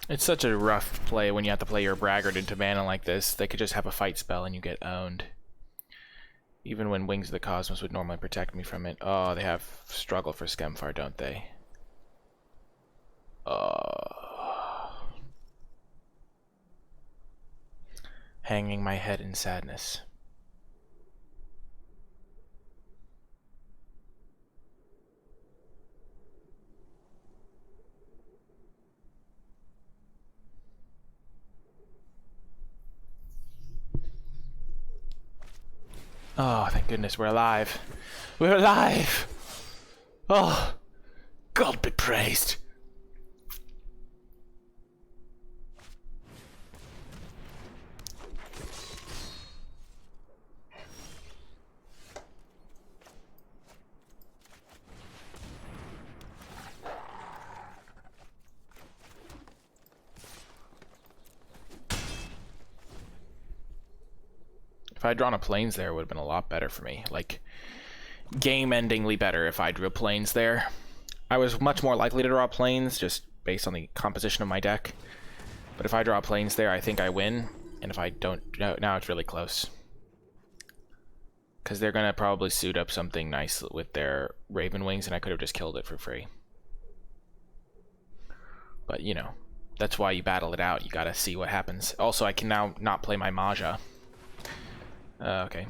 It's such a rough play when you have to play your Braggart into mana like this. They could just have a fight spell and you get owned. Even when Wings of the Cosmos would normally protect me from it. Oh, they have Struggle for Skemfar, don't they? Hanging my head in sadness. Oh, thank goodness we're alive. We're alive! Oh, God be praised. If I'd drawn a Plains there, it would have been a lot better for me. Like, game-endingly better if I drew Plains there. I was much more likely to draw Plains, just based on the composition of my deck. But if I draw Plains there, I think I win. And if I don't, now it's really close. Because they're going to probably suit up something nice with their Raven Wings, and I could have just killed it for free. But, you know, That's why you battle it out. You gotta see what happens. Also, I can now not play my Maja. Okay.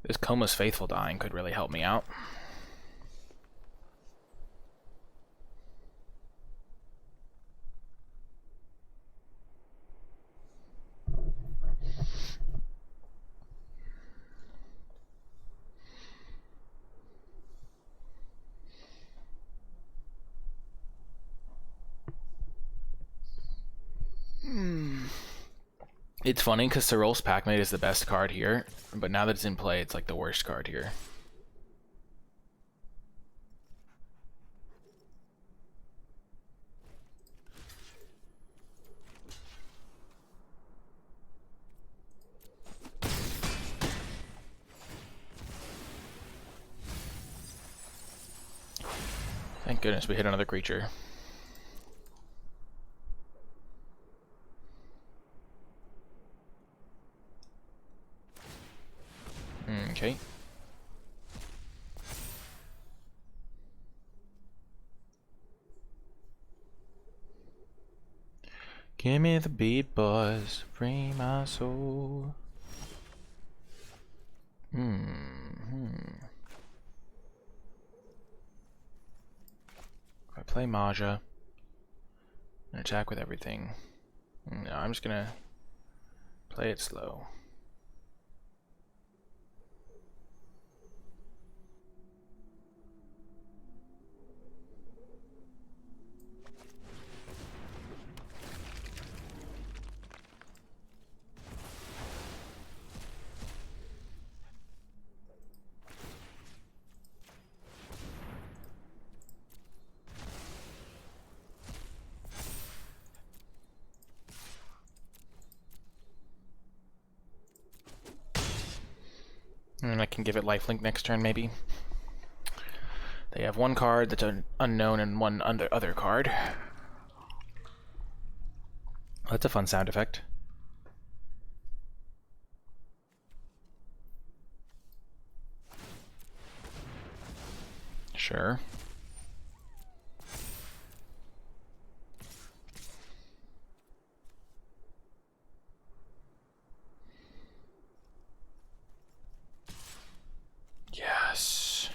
This Coma's Faithful dying could really help me out. It's funny because Sorol's Packmate is the best card here, but now that it's in play, it's like the worst card here. Thank goodness we hit another creature. Okay. Give me the beat, boys. Free my soul. If I play Maja and attack with everything, no, I'm just gonna play it slow. And I can give it lifelink next turn, maybe. They have one card that's unknown and one other card. That's a fun sound effect. Sure. Yes.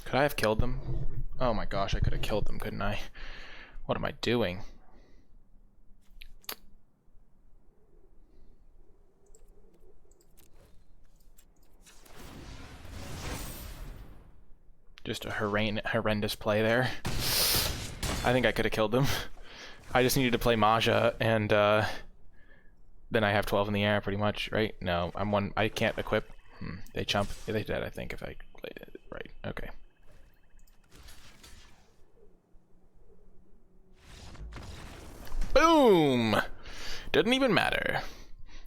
Could I have killed them? Oh my gosh, I could have killed them, couldn't I? What am I doing? Just a horrendous play there. I think I could have killed them. I just needed to play Maja, and then I have 12 in the air, pretty much, right? No, I'm one. I can't equip. They chump. They did, I think, if I played it right. Okay. Boom! Doesn't even matter.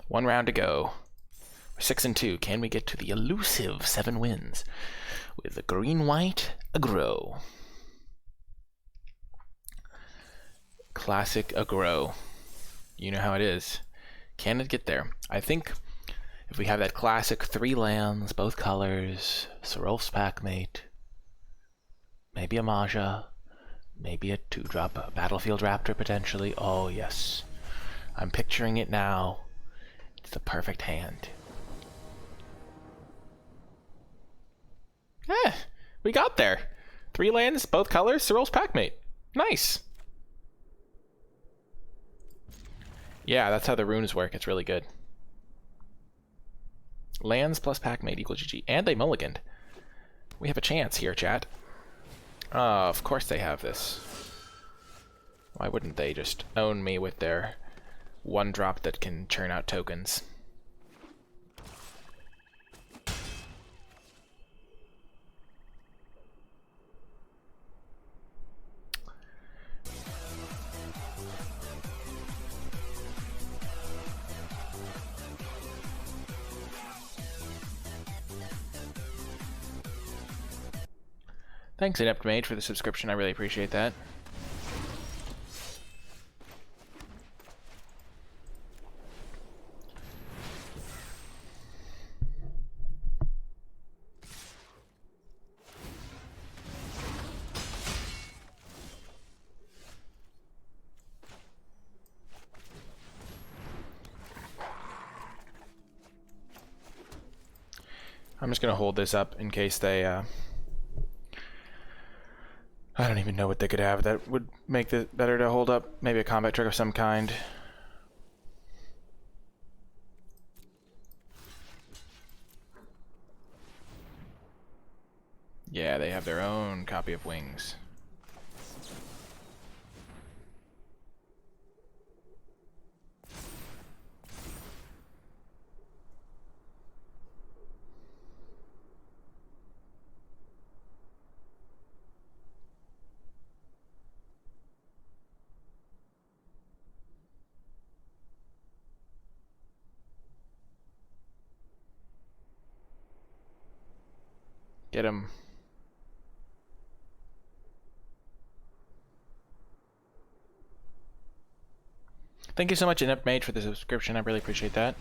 One round to go. We're 6-2. Can we get to the elusive 7 wins with the green-white aggro? Classic aggro. You know how it is. Can it get there? I think if we have that classic 3 lands, both colors, Sorol's Packmate, maybe a Maja, maybe a 2-drop Battlefield Raptor potentially. Oh yes, I'm picturing it now. It's the perfect hand. We got there. 3 lands, both colors, Cyril's Packmate. Nice. Yeah, that's how the runes work. It's really good. Lands plus Packmate equals GG. And they mulliganed. We have a chance here, chat. Of course they have this. Why wouldn't they just own me with their 1-drop that can churn out tokens? Thanks, Inept Mage, for the subscription. I really appreciate that. I'm just going to hold this up in case they... I don't even know what they could have that would make it better to hold up. Maybe a combat trick of some kind. Yeah, they have their own copy of Wings. Get him. Thank you so much, Inept Mage, for the subscription. I really appreciate that.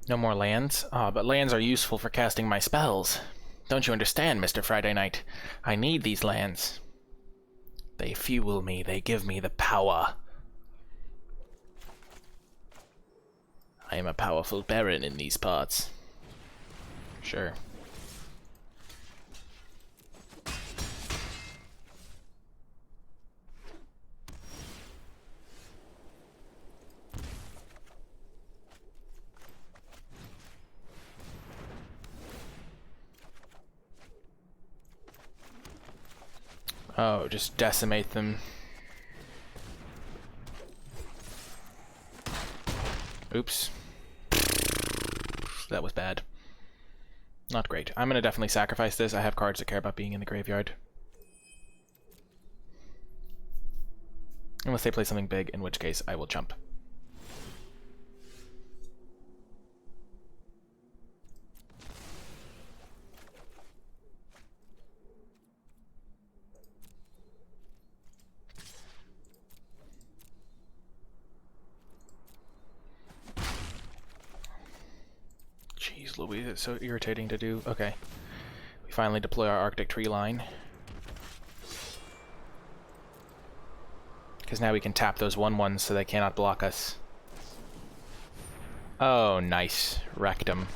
No more lands? Ah, but lands are useful for casting my spells. Don't you understand, Mr. Friday Night? I need these lands. They fuel me, they give me the power. I am a powerful baron in these parts. Sure. Oh, just decimate them. Oops. That was bad. Not great. I'm gonna definitely sacrifice this. I have cards that care about being in the graveyard. Unless they play something big, in which case I will jump. Jeez Louise, it's so irritating to do. Okay. We finally deploy our Arctic tree line. Because now we can tap those 1/1s so they cannot block us. Oh, nice. Wrecked them.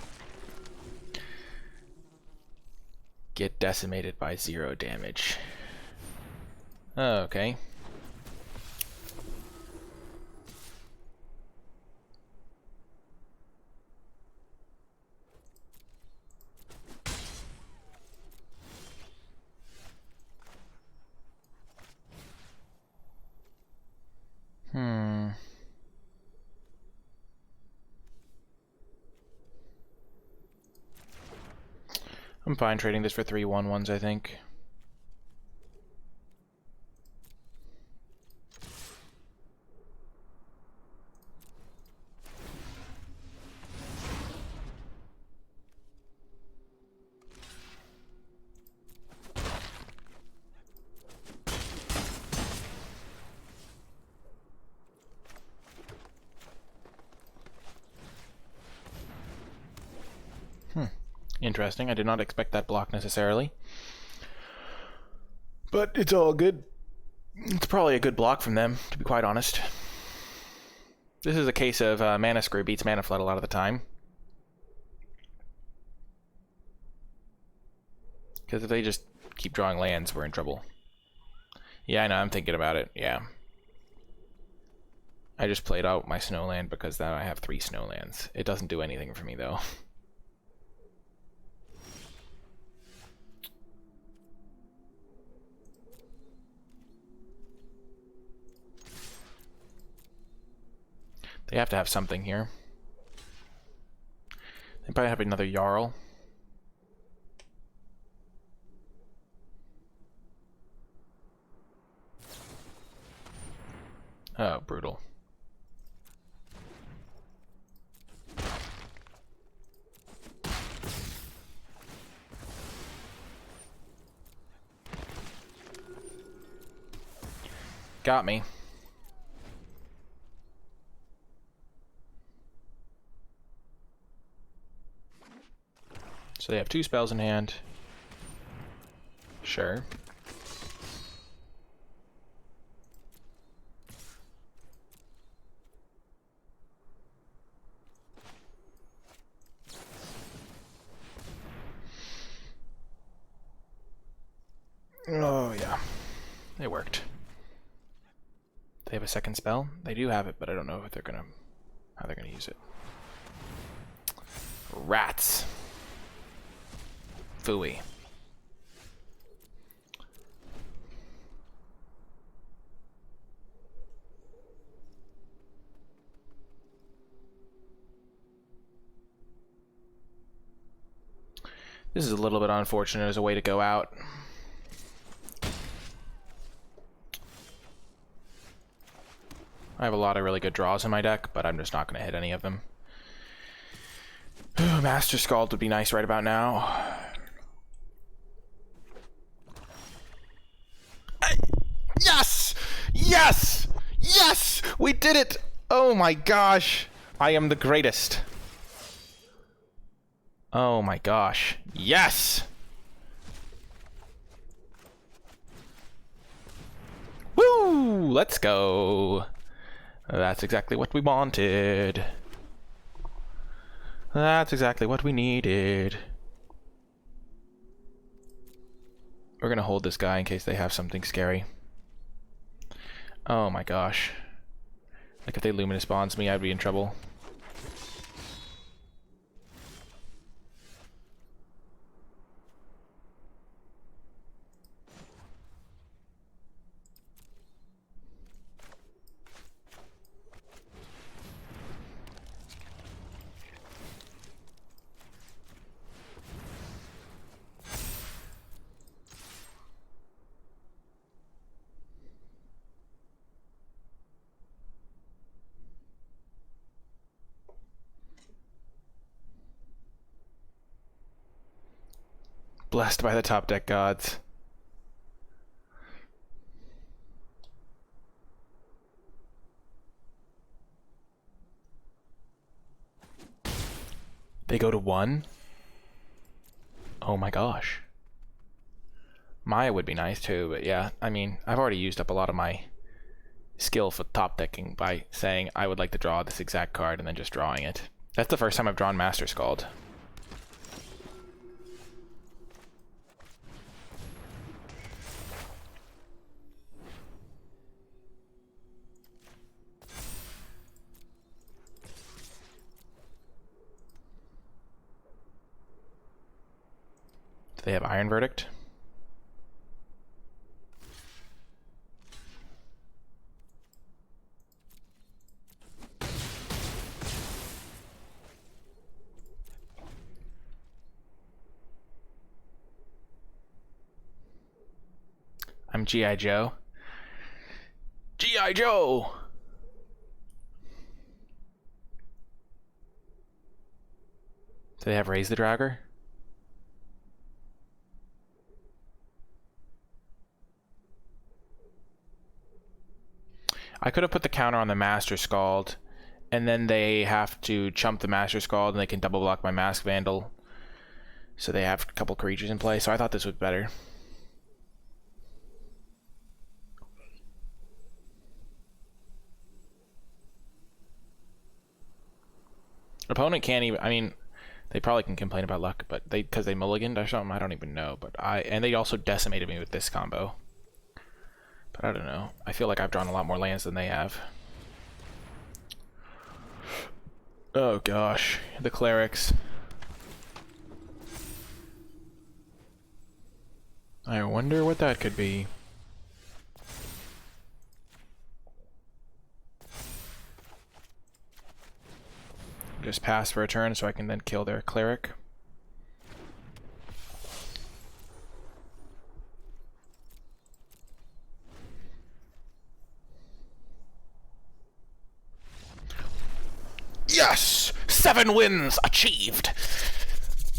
Get decimated by 0 damage. Okay. I'm fine trading this for 3 1/1s, I think. Interesting. I did not expect that block necessarily. But it's all good. It's probably a good block from them, to be quite honest. This is a case of Mana Screw beats Mana Flood a lot of the time. Because if they just keep drawing lands, we're in trouble. Yeah, I know, I'm thinking about it, yeah. I just played out my Snowland because now I have 3 Snowlands. It doesn't do anything for me, though. They have to have something here. They probably have another Jarl. Oh, brutal. Got me. So they have 2 spells in hand. Sure. Oh, yeah. It worked. They have a second spell? They do have it, but I don't know if they're gonna how they're gonna use it. Rats. Phooey. This is a little bit unfortunate as a way to go out. I have a lot of really good draws in my deck, but I'm just not going to hit any of them. Master Scald would be nice right about now. Yes! Yes! Yes! We did it! Oh my gosh! I am the greatest. Oh my gosh. Yes! Woo! Let's go! That's exactly what we wanted. That's exactly what we needed. We're gonna hold this guy in case they have something scary. Oh my gosh. Like if they Luminous Bonds me, I'd be in trouble. Blessed by the top deck gods. They go to 1? Oh my gosh. Maya would be nice too, but yeah, I mean, I've already used up a lot of my skill for top decking by saying I would like to draw this exact card and then just drawing it. That's the first time I've drawn Master Scald. Do they have Iron Verdict? I'm G.I. Joe. G.I. Joe! Do they have Raise the Dragger? I could have put the counter on the Master Scald, and then they have to chump the Master Scald, and they can double block my Mask Vandal. So they have a couple creatures in play, so I thought this was better. Opponent can't even, I mean, they probably can complain about luck, but because they mulliganed or something, I don't even know. But and they also decimated me with this combo. But I don't know. I feel like I've drawn a lot more lands than they have. Oh gosh, the clerics. I wonder what that could be. Just pass for a turn so I can then kill their cleric. Yes! 7 wins achieved!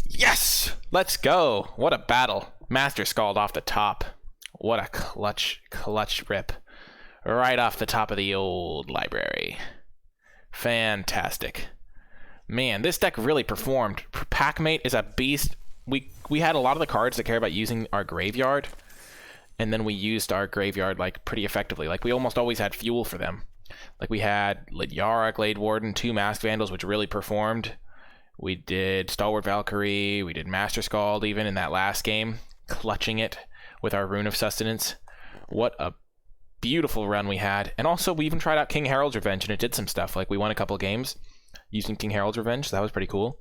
Yes! Let's go! What a battle. Master Scald off the top. What a clutch rip. Right off the top of the old library. Fantastic. Man, this deck really performed. Packmate is a beast. We had a lot of the cards that care about using our graveyard, and then we used our graveyard like pretty effectively. Like we almost always had fuel for them. Like we had Lidyara, Glade Warden, 2 Masked Vandals, which really performed. We did Stalwart Valkyrie, we did Master Scald even in that last game, clutching it with our Rune of Sustenance. What a beautiful run we had. And also we even tried out King Harold's Revenge and it did some stuff. Like we won a couple games using King Harold's Revenge, so that was pretty cool.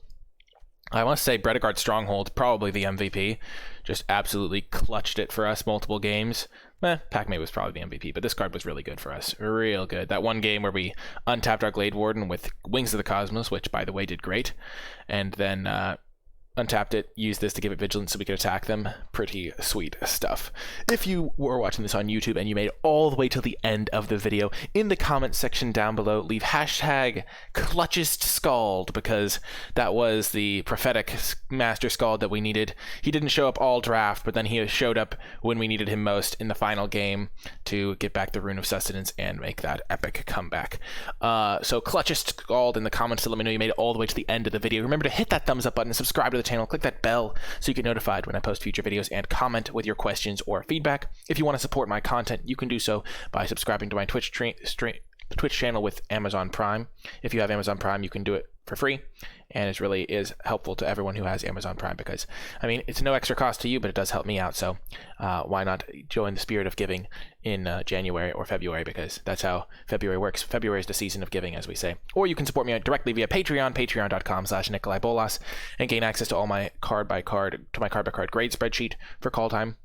I want to say Bredegard Stronghold, probably the MVP. Just absolutely clutched it for us multiple games. Packmate was probably the MVP, but this card was really good for us. Real good. That one game where we untapped our Glade Warden with Wings of the Cosmos, which, by the way, did great. And then untapped it, used this to give it vigilance so we could attack them. Pretty sweet stuff. If you were watching this on YouTube and you made it all the way to the end of the video, in the comment section down below, leave hashtag Clutchest Scald, because that was the prophetic Master Scald that we needed. He didn't show up all draft, but then he showed up when we needed him most in the final game to get back the Rune of Sustenance and make that epic comeback. So Clutchest Scald in the comments to let me know you made it all the way to the end of the video. Remember to hit that thumbs up button, subscribe to the channel, click that bell so you get notified when I post future videos, and comment with your questions or feedback. If you want to support my content, you can do so by subscribing to my Twitch channel with Amazon Prime. If you have Amazon Prime, you can do it for free, and it really is helpful to everyone who has Amazon Prime, because I mean it's no extra cost to you, but it does help me out. So why not join the spirit of giving in January or February, because that's how February works. February is the season of giving, as we say. Or you can support me directly via Patreon, patreon.com/NicolaiBolas, and gain access to all my card by card grade spreadsheet for Kaldheim.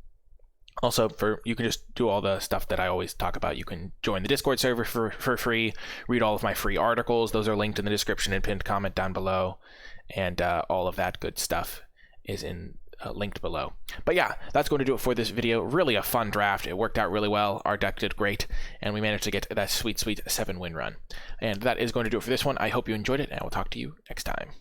Also, you can just do all the stuff that I always talk about. You can join the Discord server for free, read all of my free articles. Those are linked in the description and pinned comment down below. And all of that good stuff is linked below. But yeah, that's going to do it for this video. Really a fun draft. It worked out really well. Our deck did great, and we managed to get that sweet 7-win run. And that is going to do it for this one. I hope you enjoyed it, and I will talk to you next time.